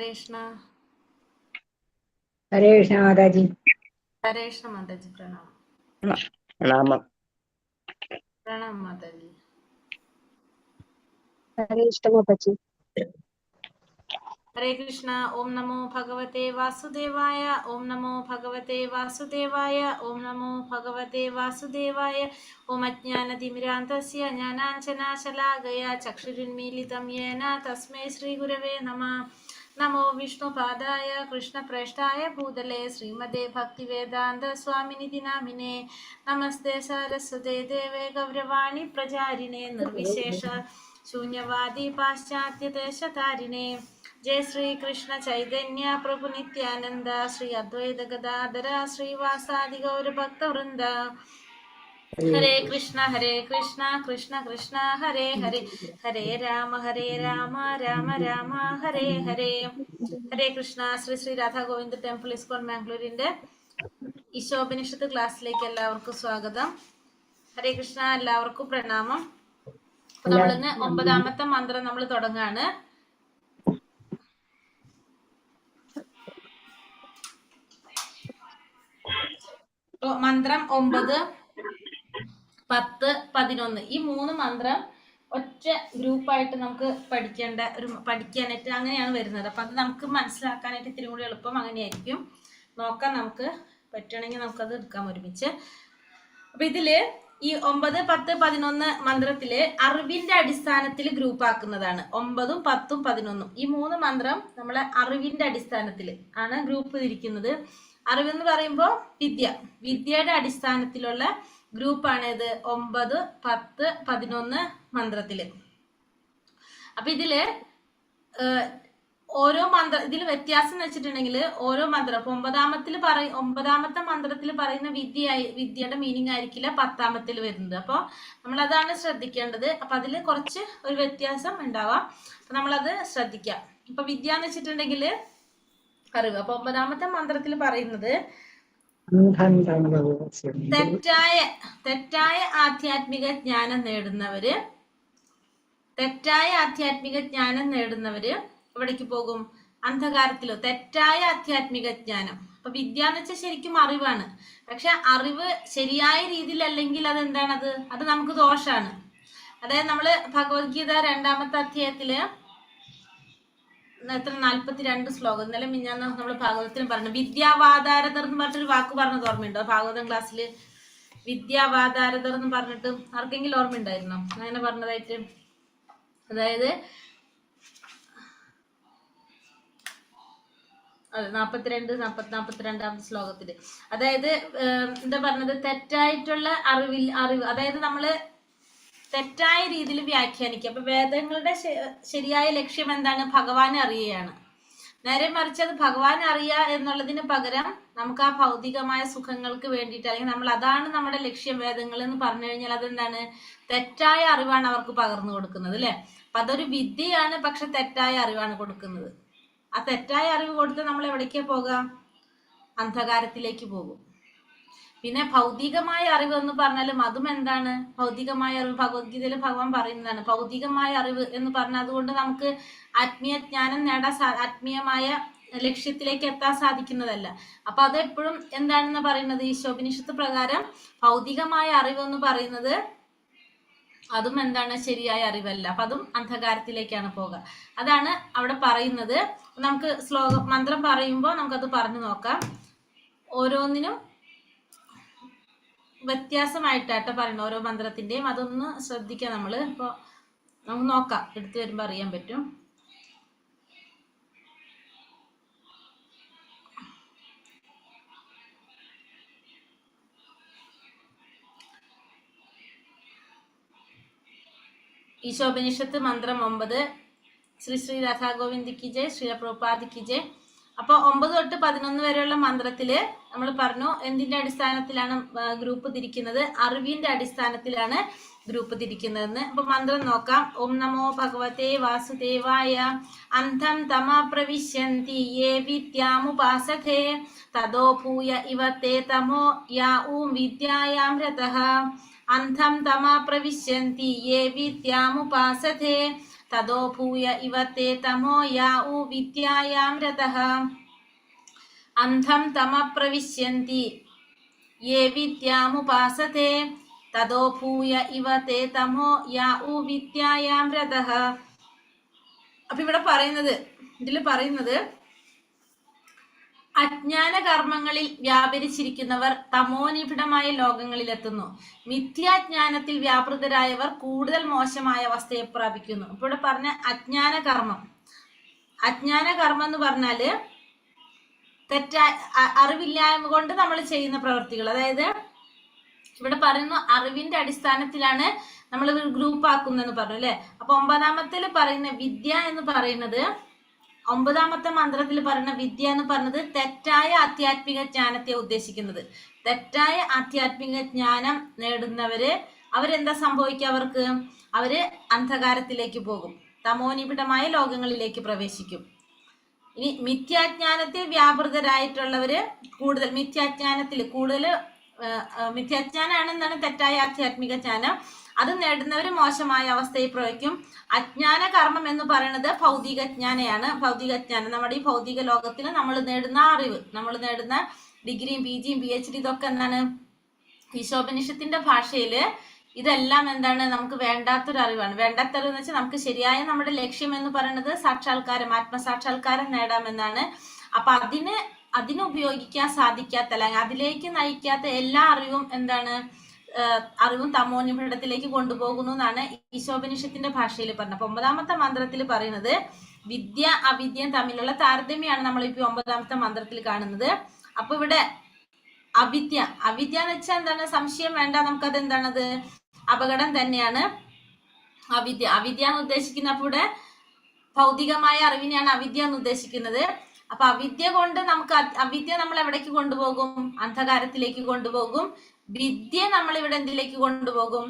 कृष्ण। हरे कृष्ण माताजी। हरे कृष्ण माताजी। प्रणाम। प्रणाम। प्रणाम माताजी। हरे कृष्ण माताजी। हरे कृष्ण। ओम नमो भगवते वासुदेवाय। ओम नमो भगवते वासुदेवाय। ओम नमो भगवते वासुदेवाय। ओम अज्ञानतिमिरान्धस्य ज्ञानाञ्जनाशलाकया चक्षुरुन्मीलितं येन तस्मै श्रीगुरवे नमः। नमो विष्णुपादाय कृष्णप्रेष्ठाय भूतले श्रीमते भक्तिवेदान्त स्वामिनिधि नामिने। नमस्ते सरस्वते देवे गौरवाणी प्रचारिणे निर्विशेष शून्यवादी पाश्चात्यदेशतारिणे। जय श्री कृष्ण चैतन्य प्रभु नित्यानंद श्री अद्वैत गदाधर श्रीवासादि गौर भक्त वृंद। हरे कृष्ण कृष्ण कृष्ण हरे हरे हरे राम राम राम हरे हरे। ഹരേ കൃഷ്ണ. ശ്രീ ശ്രീ രാധാ ഗോവിന്ദ് ടെമ്പിൾ ഇസ്കോൺ മാംഗ്ലൂരിന്റെ ഈശോപനിഷത്ത് ക്ലാസ്സിലേക്ക് എല്ലാവർക്കും സ്വാഗതം. ഹരേ കൃഷ്ണ. എല്ലാവർക്കും പ്രണാമം. അപ്പൊ നമ്മളിന്ന് 9ാമത്തെ മന്ത്രം നമ്മൾ തുടങ്ങാണ്. മന്ത്രം 9, 10, 11 ഈ 3 മന്ത്രം ഒറ്റ ഗ്രൂപ്പായിട്ട് നമുക്ക് പഠിക്കാനായിട്ട് അങ്ങനെയാണ് വരുന്നത്. അപ്പൊ അത് നമുക്ക് മനസ്സിലാക്കാനായിട്ട് ഇത്തിരി കൂടി എളുപ്പം അങ്ങനെയായിരിക്കും. നോക്കാം, നമുക്ക് പറ്റണമെങ്കിൽ നമുക്കത് എടുക്കാം ഒരുമിച്ച്. അപ്പൊ ഇതില് ഈ 9, 10, 11 മന്ത്രത്തില് അറിവിന്റെ അടിസ്ഥാനത്തിൽ ഗ്രൂപ്പ് ആക്കുന്നതാണ്. 9, 10, 11 ഈ 3 മന്ത്രം നമ്മളെ അറിവിന്റെ അടിസ്ഥാനത്തിൽ ആണ് ഗ്രൂപ്പ് തിരിക്കുന്നത്. അറിവെന്ന് പറയുമ്പോൾ വിദ്യയുടെ അടിസ്ഥാനത്തിലുള്ള ഗ്രൂപ്പാണ് ഇത് 9, 10, 11 മന്ത്രത്തില്. അപ്പൊ ഇതില് ഓരോ ഇതിൽ വ്യത്യാസം എന്ന് വെച്ചിട്ടുണ്ടെങ്കിൽ ഓരോ മന്ത്രം 9ാമത്തെ മന്ത്രത്തിൽ പറയുന്ന വിദ്യയുടെ മീനിങ് ആയിരിക്കില്ല 10ാമത്തിൽ വരുന്നത്. അപ്പോൾ നമ്മൾ അതാണ് ശ്രദ്ധിക്കേണ്ടത്. അപ്പൊ അതിൽ കുറച്ച് ഒരു വ്യത്യാസം ഉണ്ടാവാം. അപ്പൊ നമ്മളത് ശ്രദ്ധിക്കാം. ഇപ്പൊ വിദ്യ എന്ന് വെച്ചിട്ടുണ്ടെങ്കിൽ അറിവ്. അപ്പൊ 9ാമത്തെ മന്ത്രത്തിൽ പറയുന്നത് തെറ്റായ ആധ്യാത്മിക ജ്ഞാനം നേടുന്നവര് എവിടേക്ക് പോകും? അന്ധകാരത്തിലോ. തെറ്റായ ആധ്യാത്മിക ജ്ഞാനം. അപ്പൊ വിദ്യ എന്ന് വെച്ചാൽ ശരിക്കും അറിവാണ്. പക്ഷെ അറിവ് ശരിയായ രീതിയിൽ അല്ലെങ്കിൽ അതെന്താണത്? അത് നമുക്ക് ദോഷാണ്. അതായത് നമ്മള് ഭഗവത്ഗീത 2ാമത്തെ അധ്യായത്തില് 42 ശ്ലോകം ഇന്നലെ മിഞ്ഞാന്ന് നമ്മൾ ഭാഗവതത്തിന് പറഞ്ഞു. വിദ്യാവാദാരതർ എന്ന് പറഞ്ഞൊരു വാക്ക് പറഞ്ഞത് ഓർമ്മയുണ്ടോ? ഭാഗവതം ക്ലാസ്സിൽ വിദ്യാവാദാരതർ എന്ന് പറഞ്ഞിട്ട് ആർക്കെങ്കിലും ഓർമ്മയുണ്ടായിരുന്നോ അങ്ങനെ പറഞ്ഞതായിട്ട്? അതായത് 42 ശ്ലോകത്തില് അതായത് എന്താ പറഞ്ഞത്? തെറ്റായിട്ടുള്ള അറിവ് അതായത് നമ്മള് തെറ്റായ രീതിയിൽ വ്യാഖ്യാനിക്കുക. അപ്പൊ വേദങ്ങളുടെ ശരിയായ ലക്ഷ്യം എന്താണ്? ഭഗവാനെ അറിയുകയാണ്. നേരെ മറിച്ച് അത് ഭഗവാനെ അറിയുക എന്നുള്ളതിന് പകരം നമുക്ക് ആ ഭൗതികമായ സുഖങ്ങൾക്ക് വേണ്ടിയിട്ട്, അല്ലെങ്കിൽ നമ്മൾ അതാണ് നമ്മുടെ ലക്ഷ്യം വേദങ്ങൾ എന്ന് പറഞ്ഞു കഴിഞ്ഞാൽ അതെന്താണ്? തെറ്റായ അറിവാണ് അവർക്ക് പകർന്നു കൊടുക്കുന്നത്, അല്ലെ? അപ്പൊ അതൊരു വിദ്യയാണ്, പക്ഷെ തെറ്റായ അറിവാണ് കൊടുക്കുന്നത്. ആ തെറ്റായ അറിവ് കൊടുത്ത് നമ്മൾ എവിടേക്കാ പോകാം? അന്ധകാരത്തിലേക്ക് പോകും. പിന്നെ ഭൗതികമായ അറിവ് എന്ന് പറഞ്ഞാലും അതും എന്താണ്? ഭൗതികമായ അറിവ് ഭഗവത്ഗീതയിൽ ഭഗവാൻ പറയുന്നതാണ്. ഭൗതികമായ അറിവ് എന്ന് പറഞ്ഞാൽ അതുകൊണ്ട് നമുക്ക് ആത്മീയ ജ്ഞാനം നേടാൻ ആത്മീയമായ ലക്ഷ്യത്തിലേക്ക് എത്താൻ സാധിക്കുന്നതല്ല. അപ്പൊ അതെപ്പോഴും എന്താണെന്ന് പറയുന്നത്? ഈശോപനിഷത്ത് പ്രകാരം ഭൗതികമായ അറിവ് എന്ന് പറയുന്നത് അതും എന്താണ്? ശരിയായ അറിവല്ല. അപ്പൊ അതും അന്ധകാരത്തിലേക്കാണ് പോകുക. അതാണ് അവിടെ പറയുന്നത്. നമുക്ക് മന്ത്രം പറയുമ്പോൾ നമുക്കത് പറഞ്ഞു നോക്കാം. ഓരോന്നിനും വ്യത്യാസമായിട്ടാട്ടോ പറയണം ഓരോ മന്ത്രത്തിന്റെയും. അതൊന്ന് ശ്രദ്ധിക്കാം നമ്മള്. ഇപ്പൊ നമുക്ക് നോക്കാം, എടുത്തു വരുമ്പോ അറിയാൻ പറ്റും. ഈശോപനിഷത്ത് മന്ത്രം 9. ശ്രീ ശ്രീ രാധാ ഗോവിന്ദ് കി ജയ്, ശ്രീ പ്രഭുപാദ് കി ജയ്. അപ്പൊ 9 തൊട്ട് 11 വരെയുള്ള മന്ത്രത്തില് നമ്മൾ പറഞ്ഞു എന്തിന്റെ അടിസ്ഥാനത്തിലാണ് ഗ്രൂപ്പ് തിരിക്കുന്നത്? അറിവിന്റെ അടിസ്ഥാനത്തിലാണ് ഗ്രൂപ്പ് തിരിക്കുന്നതെന്ന്. അപ്പൊ മന്ത്രം നോക്കാം. ഓം നമോ ഭഗവതേ വാസുദേവായ. അന്ധം തമ പ്രവിശ്യന്തി യേ വിദ്യാമുപാസതേ തദോ ഭൂയ ഇവ തേ തമോ യാ ഊം വിദ്യായാം രതഃ. അന്ധം തമ പ്രവിശ്യന്തി യേ വിദ്യാമുപാസതേ തതോ ഭൂയ ഇവ തേ തമോ യാ ഊ വിദ്യായാം രതഃ അന്ധം തമ പ്രവിശ്യന്തി യേ വിദ്യാമുപാസതേ തതോ ഭൂയ ഇവ തേ തമോ യാ ഊ വിദ്യായാം രതഃ. അപ്പൊ ഇവിടെ പറയുന്നത് അജ്ഞാന കർമ്മങ്ങളിൽ വ്യാപരിച്ചിരിക്കുന്നവർ തമോനിബിഡമായ ലോകങ്ങളിലെത്തുന്നു. മിഥ്യാജ്ഞാനത്തിൽ വ്യാപൃതരായവർ കൂടുതൽ മോശമായ അവസ്ഥയെ പ്രാപിക്കുന്നു. അപ്പൊ ഇവിടെ പറഞ്ഞ അജ്ഞാന കർമ്മം എന്ന് പറഞ്ഞാല് അറിവില്ലായ്മ കൊണ്ട് നമ്മൾ ചെയ്യുന്ന പ്രവൃത്തികൾ. അതായത് ഇവിടെ പറയുന്നു അറിവിന്റെ അടിസ്ഥാനത്തിലാണ് നമ്മൾ ഗ്രൂപ്പ് ആക്കുന്നെന്ന് പറഞ്ഞു അല്ലെ. അപ്പൊ 9-ാമത്തിൽ പറയുന്ന വിദ്യ എന്ന് പറയുന്നത്, 9-ാമത്തെ മന്ത്രത്തിൽ പറയുന്ന വിദ്യ എന്ന് പറയുന്നത് തെറ്റായ ആധ്യാത്മിക ജ്ഞാനത്തെ ഉദ്ദേശിക്കുന്നത്. തെറ്റായ ആധ്യാത്മിക ജ്ഞാനം നേടുന്നവര് അവരെന്താ സംഭവിക്കുക? അവര് അന്ധകാരത്തിലേക്ക് പോകും, തമോനിബിഡമായ ലോകങ്ങളിലേക്ക് പ്രവേശിക്കും. ഇനി മിഥ്യാജ്ഞാനത്തിൽ വ്യാപൃതരായിട്ടുള്ളവര് മിഥ്യാജ്ഞാനാണെന്നാണ് തെറ്റായ ആധ്യാത്മിക ജ്ഞാനം. അത് നേടുന്നവര് മോശമായ അവസ്ഥയിൽ പ്രവഹിക്കും. അജ്ഞാന കർമ്മം എന്ന് പറയുന്നത് ഭൗതിക ജ്ഞാനമാണ്. നമ്മുടെ ഈ ഭൗതിക ലോകത്തിൽ നമ്മൾ നേടുന്ന അറിവ്, നമ്മൾ നേടുന്ന ഡിഗ്രിയും PGയും PhD ഇതൊക്കെ എന്താണ്? ഈശോപനിഷത്തിന്റെ ഭാഷയില് ഇതെല്ലാം എന്താണ്? നമുക്ക് വേണ്ടാത്തൊരു അറിവാണ്. വേണ്ടാത്തൊരു എന്ന് വെച്ചാൽ നമുക്ക് ശരിയായ നമ്മുടെ ലക്ഷ്യം എന്ന് പറയുന്നത് സാക്ഷാത്കാരം, ആത്മസാക്ഷാത്കാരം നേടാമെന്നാണ്. അപ്പൊ അതിന് ഉപയോഗിക്കാൻ സാധിക്കാത്ത, അല്ലെങ്കിൽ അതിലേക്ക് നയിക്കാത്ത എല്ലാ അറിവും എന്താണ്? അറിവും തമോനിബിഡത്തിലേക്ക് കൊണ്ടുപോകുന്നു എന്നാണ് ഈശോപനിഷത്തിന്റെ ഭാഷയിൽ പറഞ്ഞത്. അപ്പൊ 9-ാമത്തെ മന്ത്രത്തിൽ പറയുന്നത് വിദ്യ അവിദ്യയും തമ്മിലുള്ള താരതമ്യമാണ് നമ്മളിപ്പോ 9-ാമത്തെ മന്ത്രത്തിൽ കാണുന്നത്. അപ്പൊ ഇവിടെ അവിദ്യ എന്ന് വെച്ചാൽ എന്താണ്? സംശയം വേണ്ട, നമുക്കത് എന്താണത്? അപകടം തന്നെയാണ് അവിദ്യ എന്ന് ഉദ്ദേശിക്കുന്ന. അപ്പൊ ഇവിടെ ഭൗതികമായ അറിവിനെയാണ് അവിദ്യ എന്ന് ഉദ്ദേശിക്കുന്നത്. അപ്പൊ അവിദ്യ കൊണ്ട് അവിദ്യ നമ്മൾ എവിടേക്ക് കൊണ്ടുപോകും? അന്ധകാരത്തിലേക്ക് കൊണ്ടുപോകും. വിദ്യ നമ്മൾ ഇവിടെ എന്തിലേക്ക് കൊണ്ടുപോകും?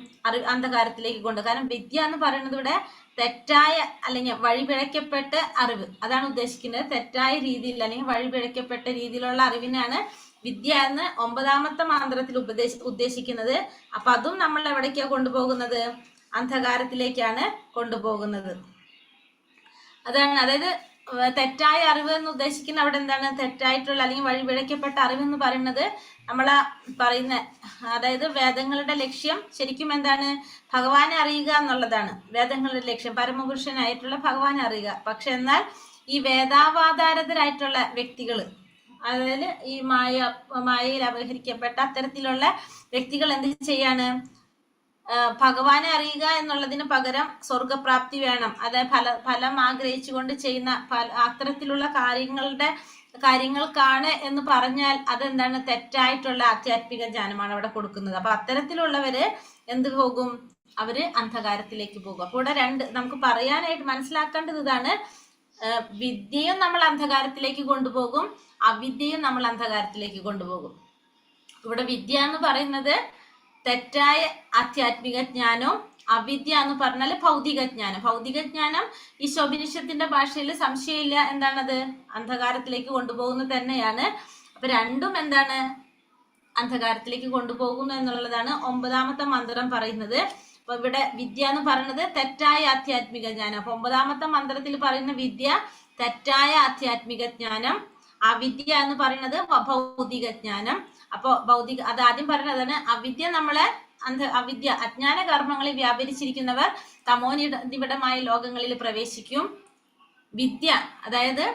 അന്ധകാരത്തിലേക്ക് കൊണ്ടുപോകും. കാരണം വിദ്യ എന്ന് പറയുന്നത് ഇവിടെ തെറ്റായ അല്ലെങ്കിൽ വഴിപിഴക്കപ്പെട്ട അറിവ്, അതാണ് ഉദ്ദേശിക്കുന്നത്. തെറ്റായ രീതിയിൽ അല്ലെങ്കിൽ വഴിപിഴക്കപ്പെട്ട രീതിയിലുള്ള അറിവിനാണ് വിദ്യ എന്ന് 9-ാമത്തെ മന്ത്രത്തിൽ ഉദ്ദേശിക്കുന്നത്. അപ്പൊ അതും നമ്മൾ എവിടേക്കാണ് കൊണ്ടുപോകുന്നത്? അന്ധകാരത്തിലേക്കാണ് കൊണ്ടുപോകുന്നത്. അതായത് തെറ്റായ അറിവ് എന്ന് ഉദ്ദേശിക്കുന്ന അവിടെ എന്താണ്? തെറ്റായിട്ടുള്ള അല്ലെങ്കിൽ വഴിപിഴക്കപ്പെട്ട അറിവ് എന്ന് പറയുന്നത് നമ്മളാ പറയുന്ന, അതായത് വേദങ്ങളുടെ ലക്ഷ്യം ശരിക്കും എന്താണ്? ഭഗവാനെ അറിയുക എന്നുള്ളതാണ് വേദങ്ങളുടെ ലക്ഷ്യം, പരമപുരുഷനായിട്ടുള്ള ഭഗവാനെ അറിയുക. പക്ഷെ എന്നാൽ ഈ വേദാവാധാരതരായിട്ടുള്ള വ്യക്തികൾ, അതായത് ഈ മായയിൽ അപഹരിക്കപ്പെട്ട അത്തരത്തിലുള്ള വ്യക്തികൾ എന്ത് ചെയ്യാണ്? ഭഗവാനെ അറിയുക എന്നുള്ളതിന് പകരം സ്വർഗപ്രാപ്തി വേണം, അതായത് ഫലം ആഗ്രഹിച്ചുകൊണ്ട് ചെയ്യുന്ന അത്തരത്തിലുള്ള കാര്യങ്ങൾക്കാണ് എന്ന് പറഞ്ഞാൽ അതെന്താണ്? തെറ്റായിട്ടുള്ള ആധ്യാത്മിക ജ്ഞാനമാണ് അവിടെ കൊടുക്കുന്നത്. അപ്പൊ അത്തരത്തിലുള്ളവര് എന്ത് പോകും? അവര് അന്ധകാരത്തിലേക്ക് പോകും. അപ്പൊ ഇവിടെ നമുക്ക് പറയാനായിട്ട് മനസ്സിലാക്കേണ്ടത് ഇതാണ്: വിദ്യയും നമ്മൾ അന്ധകാരത്തിലേക്ക് കൊണ്ടുപോകും, അവിദ്യയും നമ്മൾ അന്ധകാരത്തിലേക്ക് കൊണ്ടുപോകും. ഇവിടെ വിദ്യ എന്ന് പറയുന്നത് തെറ്റായ ആധ്യാത്മിക ജ്ഞാനവും, അവിദ്യ എന്ന് പറഞ്ഞാൽ ഭൗതിക ജ്ഞാനം ഈശോപനിഷത്തിന്റെ ഭാഷയിൽ സംശയമില്ല എന്താണത്? അന്ധകാരത്തിലേക്ക് കൊണ്ടുപോകുന്നത് തന്നെയാണ്. അപ്പൊ രണ്ടും എന്താണ്? അന്ധകാരത്തിലേക്ക് കൊണ്ടുപോകുന്നു എന്നുള്ളതാണ് 9-ാമത്തെ മന്ത്രം പറയുന്നത്. അപ്പൊ ഇവിടെ വിദ്യ എന്ന് പറയുന്നത് തെറ്റായ ആധ്യാത്മിക ജ്ഞാനം. അപ്പൊ 9-ാമത്തെ മന്ത്രത്തിൽ പറയുന്ന വിദ്യ തെറ്റായ ആധ്യാത്മിക ജ്ഞാനം, അവിദ്യ എന്ന് പറയുന്നത് ഭൗതിക ജ്ഞാനം. അപ്പൊ അത് ആദ്യം പറയുന്നതാണ് അവിദ്യ. അവിദ്യ അജ്ഞാന കർമ്മങ്ങളിൽ വ്യാപരിച്ചിരിക്കുന്നവർ തമോനിബിഡമായ ലോകങ്ങളിൽ പ്രവേശിക്കും. വിദ്യ അതായത്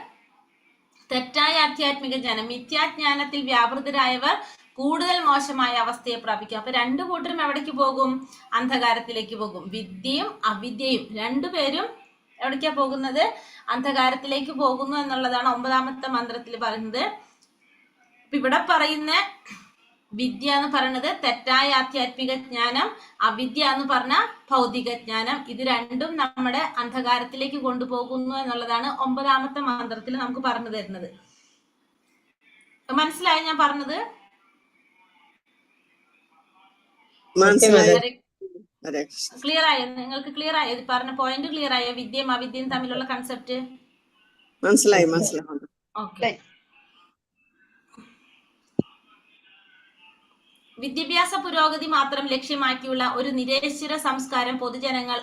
തെറ്റായ ആധ്യാത്മിക ജ്ഞാനം, മിഥ്യാജ്ഞാനത്തിൽ വ്യാപൃതരായവർ കൂടുതൽ മോശമായ അവസ്ഥയെ പ്രാപിക്കും. അപ്പൊ രണ്ടു കൂട്ടരും എവിടേക്ക് പോകും? അന്ധകാരത്തിലേക്ക് പോകും. വിദ്യയും അവിദ്യയും രണ്ടുപേരും എവിടേക്കാ പോകുന്നത്? അന്ധകാരത്തിലേക്ക് പോകുന്നു എന്നുള്ളതാണ് 9-ാമത്തെ മന്ത്രത്തിൽ പറയുന്നത്. ഇവിടെ പറയുന്ന വിദ്യ എന്ന് പറയുന്നത് തെറ്റായ ആധ്യാത്മിക ജ്ഞാനം, അവിദ്യ എന്ന് പറഞ്ഞ ഭൗതിക ജ്ഞാനം. ഇത് രണ്ടും നമ്മുടെ അന്ധകാരത്തിലേക്ക് കൊണ്ടുപോകുന്നു എന്നുള്ളതാണ് 9-ാമത്തെ മന്ത്രത്തിൽ നമുക്ക് പറഞ്ഞു തരുന്നത്. മനസ്സിലായോ ഞാൻ പറഞ്ഞത്? ക്ലിയർ ആയോ? നിങ്ങൾക്ക് ക്ലിയർ ആയോ? പറഞ്ഞ പോയിന്റ് ക്ലിയർ ആയോ? വിദ്യയും അവിദ്യയും തമ്മിലുള്ള കൺസെപ്റ്റ് മനസ്സിലായി. ഓക്കെ. വിദ്യാഭ്യാസ പുരോഗതി മാത്രം ലക്ഷ്യമാക്കിയുള്ള ഒരു നിരേശ്വര സംസ്കാരം പൊതുജനങ്ങൾ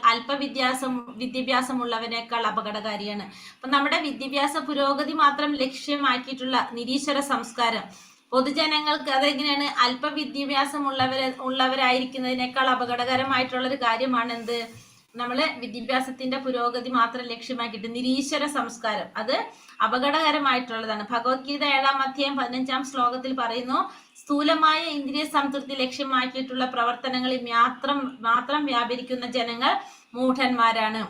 വിദ്യാഭ്യാസമുള്ളവനേക്കാൾ അപകടകാരിയാണ്. അപ്പൊ നമ്മുടെ വിദ്യാഭ്യാസ പുരോഗതി മാത്രം ലക്ഷ്യമാക്കിയിട്ടുള്ള നിരീശ്വര സംസ്കാരം പൊതുജനങ്ങൾക്ക് അതെങ്ങനെയാണ് ഉള്ളവരായിരിക്കുന്നതിനേക്കാൾ അപകടകരമായിട്ടുള്ള ഒരു കാര്യമാണ് എന്ത്? നമ്മള് വിദ്യാഭ്യാസത്തിന്റെ പുരോഗതി മാത്രം ലക്ഷ്യമാക്കിയിട്ട് നിരീശ്വര സംസ്കാരം അത് അപകടകരമായിട്ടുള്ളതാണ്. ഭഗവത്ഗീത 7-ാം അധ്യായം 15-ാം ശ്ലോകത്തിൽ പറയുന്നു, സ്ഥൂലമായ ഇന്ദ്രിയ സംതൃപ്തി ലക്ഷ്യമാക്കിയിട്ടുള്ള പ്രവർത്തനങ്ങളിൽ മാത്രം വ്യാപരിക്കുന്ന ജനങ്ങൾ മൂഢന്മാരാണ്.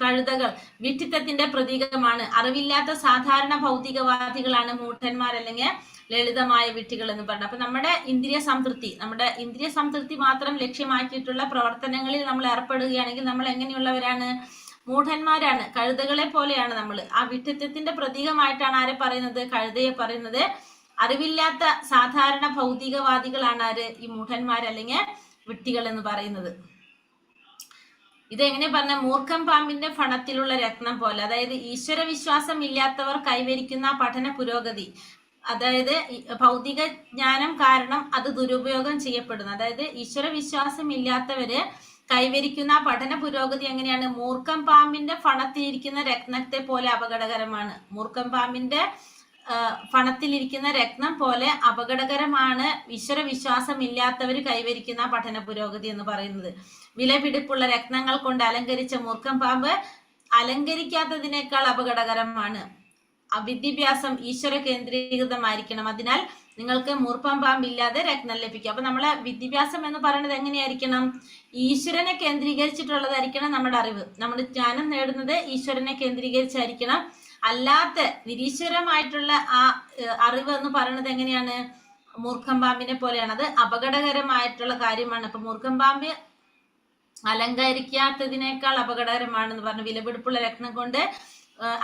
കഴുതകൾ വിഡ്ഢിത്തത്തിന്റെ പ്രതീകമാണ്. അറിവില്ലാത്ത സാധാരണ ഭൗതികവാദികളാണ് മൂഢന്മാർ അല്ലെങ്കിൽ ലളിതമായ വിഡ്ഢികൾ എന്ന് പറഞ്ഞു. അപ്പൊ നമ്മുടെ ഇന്ദ്രിയ സംതൃപ്തി മാത്രം ലക്ഷ്യമാക്കിയിട്ടുള്ള പ്രവർത്തനങ്ങളിൽ നമ്മൾ ഏർപ്പെടുകയാണെങ്കിൽ നമ്മൾ എങ്ങനെയുള്ളവരാണ്? മൂഢന്മാരാണ്, കഴുതകളെ പോലെയാണ് നമ്മൾ. ആ വിഡ്ഢിത്തത്തിന്റെ പ്രതീകമായിട്ടാണ് ആരെ പറയുന്നത്? കഴുതയെ പറയുന്നത്. അറിവില്ലാത്ത സാധാരണ ഭൗതികവാദികളാണ് ആര്? ഈ മൂഢന്മാർ അല്ലെങ്കിൽ വിഡ്ഢികൾ എന്ന് പറയുന്നത്. ഇതെങ്ങനെ പറഞ്ഞ മൂർഖം പാമ്പിന്റെ ഫണത്തിലുള്ള രത്നം പോലെ. അതായത് ഈശ്വര വിശ്വാസം ഇല്ലാത്തവർ കൈവരിക്കുന്ന പഠന പുരോഗതി, അതായത് ഭൗതിക ജ്ഞാനം കാരണം അത് ദുരുപയോഗം ചെയ്യപ്പെടുന്നു. അതായത് ഈശ്വര വിശ്വാസം ഇല്ലാത്തവര് കൈവരിക്കുന്ന പഠന പുരോഗതി എങ്ങനെയാണ്? മൂർഖം പാമ്പിന്റെ ഫണത്തിലിരിക്കുന്ന രത്നത്തെ പോലെ അപകടകരമാണ്. മൂർഖം പാമ്പിന്റെ ഫണത്തിലിരിക്കുന്ന രത്നം പോലെ അപകടകരമാണ് ഈശ്വര വിശ്വാസം ഇല്ലാത്തവർ കൈവരിക്കുന്ന പഠന പുരോഗതി എന്ന് പറയുന്നത്. വിലപിടിപ്പുള്ള രത്നങ്ങൾ കൊണ്ട് അലങ്കരിച്ച മൂർഖം പാമ്പ് അലങ്കരിക്കാത്തതിനേക്കാൾ അപകടകരമാണ്. വിദ്യാഭ്യാസം ഈശ്വര കേന്ദ്രീകൃതമായിരിക്കണം. അതിനാൽ നിങ്ങൾക്ക് മൂർഖം പാമ്പില്ലാതെ രത്നം ലഭിക്കും. അപ്പൊ നമ്മളെ വിദ്യാഭ്യാസം എന്ന് പറയുന്നത് എങ്ങനെയായിരിക്കണം? ഈശ്വരനെ കേന്ദ്രീകരിച്ചിട്ടുള്ളതായിരിക്കണം നമ്മുടെ അറിവ്. നമ്മുടെ ജ്ഞാനം നേടുന്നത് ഈശ്വരനെ കേന്ദ്രീകരിച്ചായിരിക്കണം. അല്ലാത്ത നിരീശ്വരമായിട്ടുള്ള ആ അറിവ് എന്ന് പറയുന്നത് എങ്ങനെയാണ്? മൂർഖം പാമ്പിനെ പോലെയാണ്. അത് അപകടകരമായിട്ടുള്ള കാര്യമാണ്. അപ്പൊ മൂർഖം പാമ്പ് അലങ്കരിക്കാത്തതിനേക്കാൾ അപകടകരമാണെന്ന് പറഞ്ഞു. വിലപിടിപ്പുള്ള രത്നം കൊണ്ട്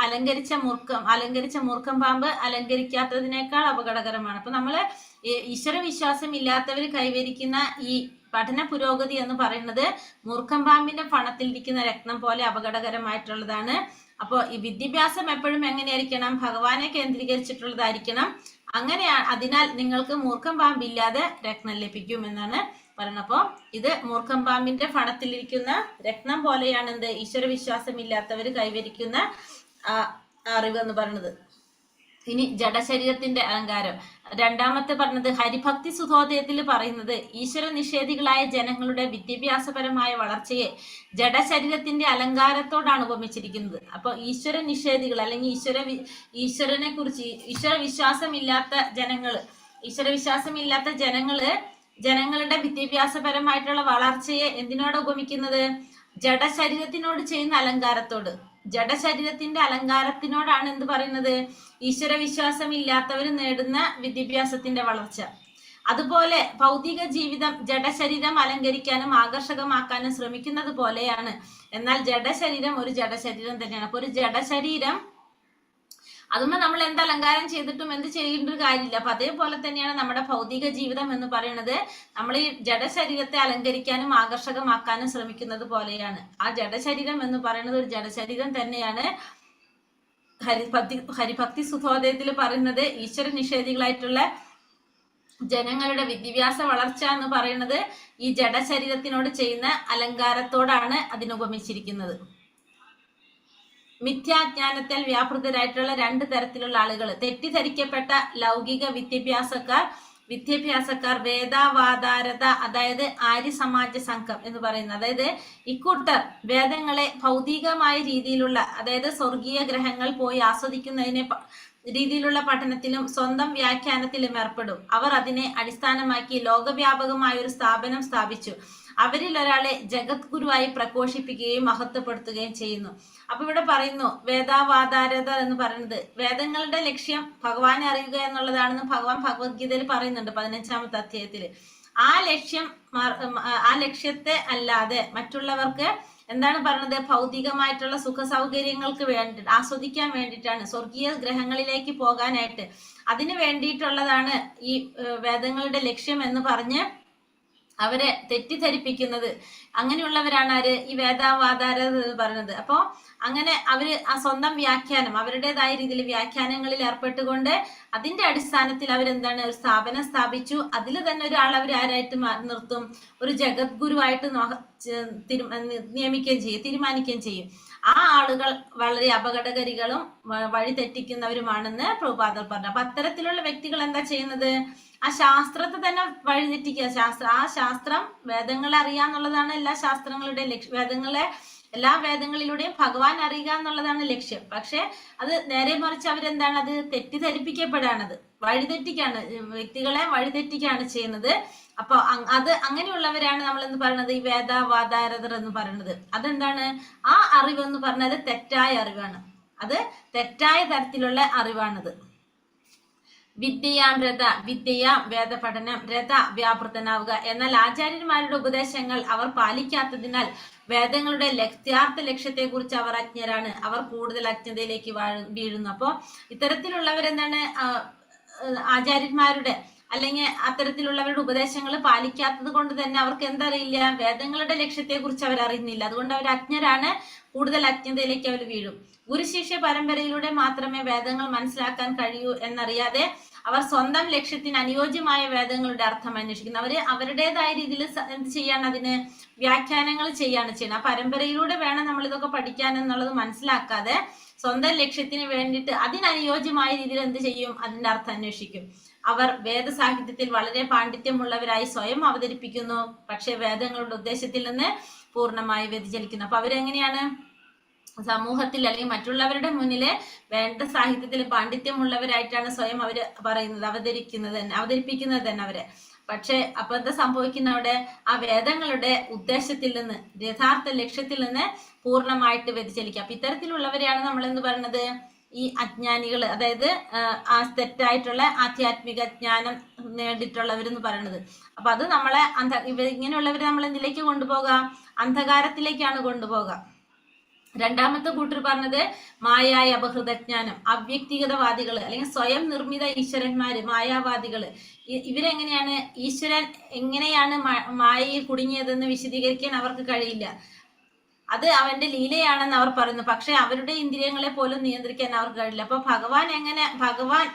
അലങ്കരിച്ച മൂർഖം പാമ്പ് അലങ്കരിക്കാത്തതിനേക്കാൾ അപകടകരമാണ്. അപ്പൊ നമ്മള് ഈശ്വര വിശ്വാസം ഇല്ലാത്തവർ കൈവരിക്കുന്ന ഈ പഠന പുരോഗതി എന്ന് പറയുന്നത് മൂർഖം പാമ്പിന്റെ ഫണത്തിലിരിക്കുന്ന രത്നം പോലെ അപകടകരമായിട്ടുള്ളതാണ്. അപ്പോൾ ഈ വിദ്യാഭ്യാസം എപ്പോഴും എങ്ങനെയായിരിക്കണം? ഭഗവാനെ കേന്ദ്രീകരിച്ചിട്ടുള്ളതായിരിക്കണം. അങ്ങനെയാണ്. അതിനാൽ നിങ്ങൾക്ക് മൂർഖം പാമ്പില്ലാതെ രത്നം ലഭിക്കും എന്നാണ് പറയുന്നത്. അപ്പോൾ ഇത് മൂർഖം പാമ്പിന്റെ ഫണത്തിലിരിക്കുന്ന രത്നം പോലെയാണ് എന്ത്? ഈശ്വര വിശ്വാസം ഇല്ലാത്തവർ കൈവരിക്കുന്ന അറിവ് എന്ന് പറയുന്നത്. ഇനി ജഡശരീരത്തിന്റെ അലങ്കാരം രണ്ടാമത്തെ പറഞ്ഞത് ഹരിഭക്തി സുധോദയത്തിൽ പറയുന്നത് ഈശ്വര നിഷേധികളായ ജനങ്ങളുടെ വിദ്യാഭ്യാസപരമായ വളർച്ചയെ ജഡശരീരത്തിന്റെ അലങ്കാരത്തോടാണ് ഉപമിച്ചിരിക്കുന്നത്. അപ്പൊ ഈശ്വര നിഷേധികൾ അല്ലെങ്കിൽ ഈശ്വരനെ കുറിച്ച് ഈശ്വര വിശ്വാസമില്ലാത്ത ജനങ്ങളുടെ വിദ്യാഭ്യാസപരമായിട്ടുള്ള വളർച്ചയെ എന്തിനോട് ഉപമിക്കുന്നത്? ജഡശരീരത്തിനോട് ചെയ്യുന്ന അലങ്കാരത്തോട്. ജഡശരീരത്തിന്റെ അലങ്കാരത്തിനോടാണ് എന്ത് പറയുന്നത്? ഈശ്വര വിശ്വാസം ഇല്ലാത്തവർ നേടുന്ന വിദ്യാഭ്യാസത്തിന്റെ വളർച്ച. അതുപോലെ ഭൗതിക ജീവിതം ജഡശരീരം അലങ്കരിക്കാനും ആകർഷകമാക്കാനും ശ്രമിക്കുന്നത് പോലെയാണ്. എന്നാൽ ജഡശരീരം ഒരു ജഡശരീരം തന്നെയാണ്. അപ്പൊ ഒരു ജഡശരീരം അതുമ്പോ നമ്മൾ എന്ത് അലങ്കാരം ചെയ്തിട്ടും എന്ത് ചെയ്യേണ്ട ഒരു കാര്യമില്ല. അപ്പൊ അതേപോലെ തന്നെയാണ് നമ്മുടെ ഭൗതിക ജീവിതം എന്ന് പറയുന്നത്. നമ്മൾ ഈ ജഡശരീരത്തെ അലങ്കരിക്കാനും ആകർഷകമാക്കാനും ശ്രമിക്കുന്നത് പോലെയാണ്. ആ ജഡശരീരം എന്ന് പറയുന്നത് ഒരു ജഡശരീരം തന്നെയാണ്. ഹരിഭക്തി സുധോദയത്തിൽ പറയുന്നത് ഈശ്വര നിഷേധികളായിട്ടുള്ള ജനങ്ങളുടെ വിദ്യാഭ്യാസ വളർച്ച എന്ന് പറയുന്നത് ഈ ജഡശരീരത്തിനോട് ചെയ്യുന്ന അലങ്കാരത്തോടാണ് അതിനുപമിച്ചിരിക്കുന്നത്. മിഥ്യാജ്ഞാനത്താൽ വ്യാപൃതരായിട്ടുള്ള രണ്ട് തരത്തിലുള്ള ആളുകൾ: തെറ്റിദ്ധരിക്കപ്പെട്ട ലൗകിക വിദ്യാഭ്യാസക്കാർ, വേദാവാദാരത അതായത് ആര്യ സമാജ സംഘം എന്ന് പറയുന്നത്. അതായത് ഇക്കൂട്ടർ വേദങ്ങളെ ഭൗതികമായ രീതിയിലുള്ള അതായത് സ്വർഗീയ ഗ്രഹങ്ങൾ പോയി ആസ്വദിക്കുന്നതിനെ രീതിയിലുള്ള പഠനത്തിലും സ്വന്തം വ്യാഖ്യാനത്തിലും ഏർപ്പെടും. അവർ അതിനെ അടിസ്ഥാനമാക്കി ലോകവ്യാപകമായ ഒരു സ്ഥാപനം സ്ഥാപിച്ചു. അവരിൽ ഒരാളെ ജഗത് ഗുരുവായി പ്രഘോഷിപ്പിക്കുകയും മഹത്വപ്പെടുത്തുകയും ചെയ്യുന്നു. അപ്പൊ ഇവിടെ പറയുന്നു വേദാവാദാരത എന്ന് പറയുന്നത് വേദങ്ങളുടെ ലക്ഷ്യം ഭഗവാനെ അറിയുക എന്നുള്ളതാണെന്ന് ഭഗവാൻ ഭഗവത്ഗീതയിൽ പറയുന്നുണ്ട് 15-ാമത്തെ അധ്യായത്തിൽ. ആ ലക്ഷ്യത്തെ അല്ലാതെ മറ്റുള്ളവർക്ക് എന്താണ് പറയുന്നത്? ഭൗതികമായിട്ടുള്ള സുഖ സൗകര്യങ്ങൾക്ക് വേണ്ടി ആസ്വദിക്കാൻ വേണ്ടിയിട്ടാണ്, സ്വർഗീയ ഗ്രഹങ്ങളിലേക്ക് പോകാനായിട്ട് അതിന് വേണ്ടിയിട്ടുള്ളതാണ് ഈ വേദങ്ങളുടെ ലക്ഷ്യം എന്ന് പറഞ്ഞ് അവരെ തെറ്റിദ്ധരിപ്പിക്കുന്നത് അങ്ങനെയുള്ളവരാണ് ആര് ഈ വേദാവാദാരർ എന്ന് പറയുന്നത്. അപ്പോ അങ്ങനെ അവര് ആ സ്വന്തം വ്യാഖ്യാനം അവരുടേതായ രീതിയിൽ വ്യാഖ്യാനങ്ങളിൽ ഏർപ്പെട്ടുകൊണ്ട് അതിന്റെ അടിസ്ഥാനത്തിൽ അവരെന്താണ് ഒരു സ്ഥാപനം സ്ഥാപിച്ചു. അതിൽ തന്നെ ഒരാൾ അവർ ആരായിട്ട് നിർത്തും, ഒരു ജഗദ്ഗുരുവായിട്ട് നിയമിക്കുകയും ചെയ്യും, തീരുമാനിക്കുകയും ചെയ്യും. ആ ആളുകൾ വളരെ അപകടകാരികളും വഴി തെറ്റിക്കുന്നവരുമാണെന്ന് പ്രഭുപാദർ പറഞ്ഞു. അപ്പൊ അത്തരത്തിലുള്ള വ്യക്തികൾ എന്താ ചെയ്യുന്നത്, ആ ശാസ്ത്രത്തെ തന്നെ വഴിതെറ്റിക്കുക. ആ ശാസ്ത്രം വേദങ്ങളെ അറിയാന്നുള്ളതാണ് എല്ലാ ശാസ്ത്രങ്ങളുടെയും ലക്ഷ്യം. എല്ലാ വേദങ്ങളിലൂടെയും ഭഗവാൻ അറിയുക എന്നുള്ളതാണ് ലക്ഷ്യം. പക്ഷെ അത് നേരെ മറിച്ച് അവരെന്താണ്, അത് തെറ്റിദ്ധരിപ്പിക്കപ്പെടാണത്, വഴിതെറ്റിക്കാണ്, വ്യക്തികളെ വഴിതെറ്റിക്കാണ് ചെയ്യുന്നത്. അപ്പൊ അത് അങ്ങനെയുള്ളവരാണ് നമ്മൾ എന്ന് പറയുന്നത് ഈ വേദാവാദാരതർ എന്ന് പറയുന്നത്. അതെന്താണ്, ആ അറിവെന്ന് പറഞ്ഞാൽ തെറ്റായ അറിവാണ്, അത് തെറ്റായ തരത്തിലുള്ള അറിവാണത്. വിദ്യയാം രഥ, വിദ്യയാം വേദപഠനം, രഥ വ്യാപൃതനാവുക. എന്നാൽ ആചാര്യന്മാരുടെ ഉപദേശങ്ങൾ അവർ പാലിക്കാത്തതിനാൽ വേദങ്ങളുടെ യഥാർത്ഥ ലക്ഷ്യത്തെ കുറിച്ച് അവർ അജ്ഞരാണ്, അവർ കൂടുതൽ അജ്ഞതയിലേക്ക് വീഴുന്നു. അപ്പോ ഇത്തരത്തിലുള്ളവരെന്താണ്, ആചാര്യന്മാരുടെ അല്ലെങ്കിൽ അത്തരത്തിലുള്ളവരുടെ ഉപദേശങ്ങൾ പാലിക്കാത്തത് കൊണ്ട് തന്നെ അവർക്ക് എന്തറിയില്ല, വേദങ്ങളുടെ ലക്ഷ്യത്തെ കുറിച്ച് അവർ അറിയുന്നില്ല. അതുകൊണ്ട് അവർ അജ്ഞരാണ്, കൂടുതൽ അജ്ഞതയിലേക്ക് അവർ വീഴും. ഗുരുശിഷ്യ പരമ്പരയിലൂടെ മാത്രമേ വേദങ്ങൾ മനസ്സിലാക്കാൻ കഴിയൂ എന്നറിയാതെ അവർ സ്വന്തം ലക്ഷ്യത്തിന് അനുയോജ്യമായ വേദങ്ങളുടെ അർത്ഥം അന്വേഷിക്കുന്നു. അവര് അവരുടേതായ രീതിയിൽ എന്ത് ചെയ്യാണ്, അതിന് വ്യാഖ്യാനങ്ങൾ ചെയ്യാണ് ചെയ്യുന്നത്. ആ പരമ്പരയിലൂടെ വേണം നമ്മൾ ഇതൊക്കെ പഠിക്കാൻ എന്നുള്ളത് മനസ്സിലാക്കാതെ സ്വന്തം ലക്ഷ്യത്തിന് വേണ്ടിയിട്ട് അതിനനുയോജ്യമായ രീതിയിൽ എന്ത് ചെയ്യും, അതിന്റെ അർത്ഥം അന്വേഷിക്കും. അവർ വേദസാഹിത്യത്തിൽ വളരെ പാണ്ഡിത്യമുള്ളവരായി സ്വയം അവതരിപ്പിക്കുന്നു, പക്ഷെ വേദങ്ങളുടെ ഉദ്ദേശത്തിൽ നിന്ന് പൂർണ്ണമായി വ്യതിചലിക്കുന്നു. അപ്പൊ അവരെങ്ങനെയാണ് സമൂഹത്തിൽ അല്ലെങ്കിൽ മറ്റുള്ളവരുടെ മുന്നില് വേണ്ട സാഹിത്യത്തിൽ പാണ്ഡിത്യമുള്ളവരായിട്ടാണ് സ്വയം അവര് പറയുന്നത്, അവതരിപ്പിക്കുന്നത് തന്നെ അവരെ. പക്ഷെ അപ്പൊ എന്താ സംഭവിക്കുന്ന, അവിടെ ആ വേദങ്ങളുടെ ഉദ്ദേശത്തിൽ നിന്ന് യഥാർത്ഥ ലക്ഷ്യത്തിൽ നിന്ന് പൂർണ്ണമായിട്ട് വ്യതിചലിക്കുക. അപ്പൊ ഇത്തരത്തിലുള്ളവരെയാണ് നമ്മൾ എന്ത് പറയുന്നത്, ഈ അജ്ഞാനികൾ, അതായത് ആ തെറ്റായിട്ടുള്ള ആധ്യാത്മിക ജ്ഞാനം നേടിയിട്ടുള്ളവരെന്ന് പറയുന്നത്. അപ്പൊ അത് നമ്മളെ ഇങ്ങനെയുള്ളവരെ നമ്മൾ എന്തിലേക്ക് കൊണ്ടുപോകാം, അന്ധകാരത്തിലേക്കാണ് കൊണ്ടുപോകാം. രണ്ടാമത്തെ കൂട്ടർ പറഞ്ഞത് മായായ അപഹൃതജ്ഞാനം, അവ്യക്തിഗതവാദികൾ അല്ലെങ്കിൽ സ്വയം നിർമ്മിത ഈശ്വരന്മാര്, മായാവാദികള്. ഇവരെങ്ങനെയാണ്, ഈശ്വരൻ എങ്ങനെയാണ് മായയിൽ കുടുങ്ങിയതെന്ന് വിശദീകരിക്കാൻ അവർക്ക് കഴിയില്ല, അത് അവന്റെ ലീലയാണെന്ന് അവർ പറയുന്നു. പക്ഷെ അവരുടെ ഇന്ദ്രിയങ്ങളെ പോലും നിയന്ത്രിക്കാൻ അവർക്ക് കഴിയില്ല. അപ്പൊ ഭഗവാൻ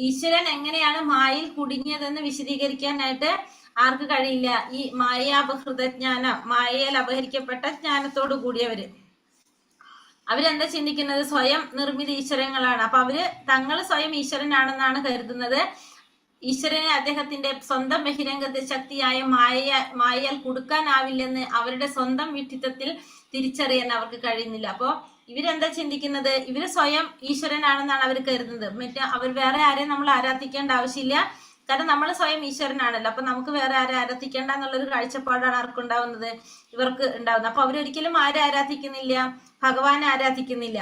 ഈശ്വരൻ എങ്ങനെയാണ് മായയിൽ കുടുങ്ങിയതെന്ന് വിശദീകരിക്കാനായിട്ട് ആർക്ക് കഴിയില്ല, ഈ മായാപഹൃതജ്ഞാനം, മായയിൽ അപഹരിക്കപ്പെട്ട ജ്ഞാനത്തോടു കൂടിയവര്. അവരെന്താ ചിന്തിക്കുന്നത്, സ്വയം നിർമ്മിത ഈശ്വരങ്ങളാണ്. അപ്പൊ അവര് തങ്ങൾ സ്വയം ഈശ്വരനാണെന്നാണ് കരുതുന്നത്. ഈശ്വരനെ അദ്ദേഹത്തിന്റെ സ്വന്തം ബഹിരംഗ ശക്തിയായ മായയാൽ കൊടുക്കാനാവില്ലെന്ന് അവരുടെ സ്വന്തം വിഡ്ഢിത്തത്തിൽ തിരിച്ചറിയാൻ അവർക്ക് കഴിയുന്നില്ല. അപ്പോ ഇവരെന്താ ചിന്തിക്കുന്നത്, ഇവര് സ്വയം ഈശ്വരനാണെന്നാണ് അവർ കരുതുന്നത്. മറ്റേ അവർ വേറെ ആരെയും നമ്മൾ ആരാധിക്കേണ്ട ആവശ്യമില്ല, കാരണം നമ്മൾ സ്വയം ഈശ്വരനാണല്ലോ. അപ്പൊ നമുക്ക് വേറെ ആരെ ആരാധിക്കേണ്ട എന്നുള്ളൊരു കാഴ്ചപ്പാടാണ് ആർക്കുണ്ടാവുന്നത്, ഇവർക്ക് ഉണ്ടാവുന്നത്. അപ്പൊ അവരൊരിക്കലും ആരെ ആരാധിക്കുന്നില്ല, ഭഗവാനെ ആരാധിക്കുന്നില്ല.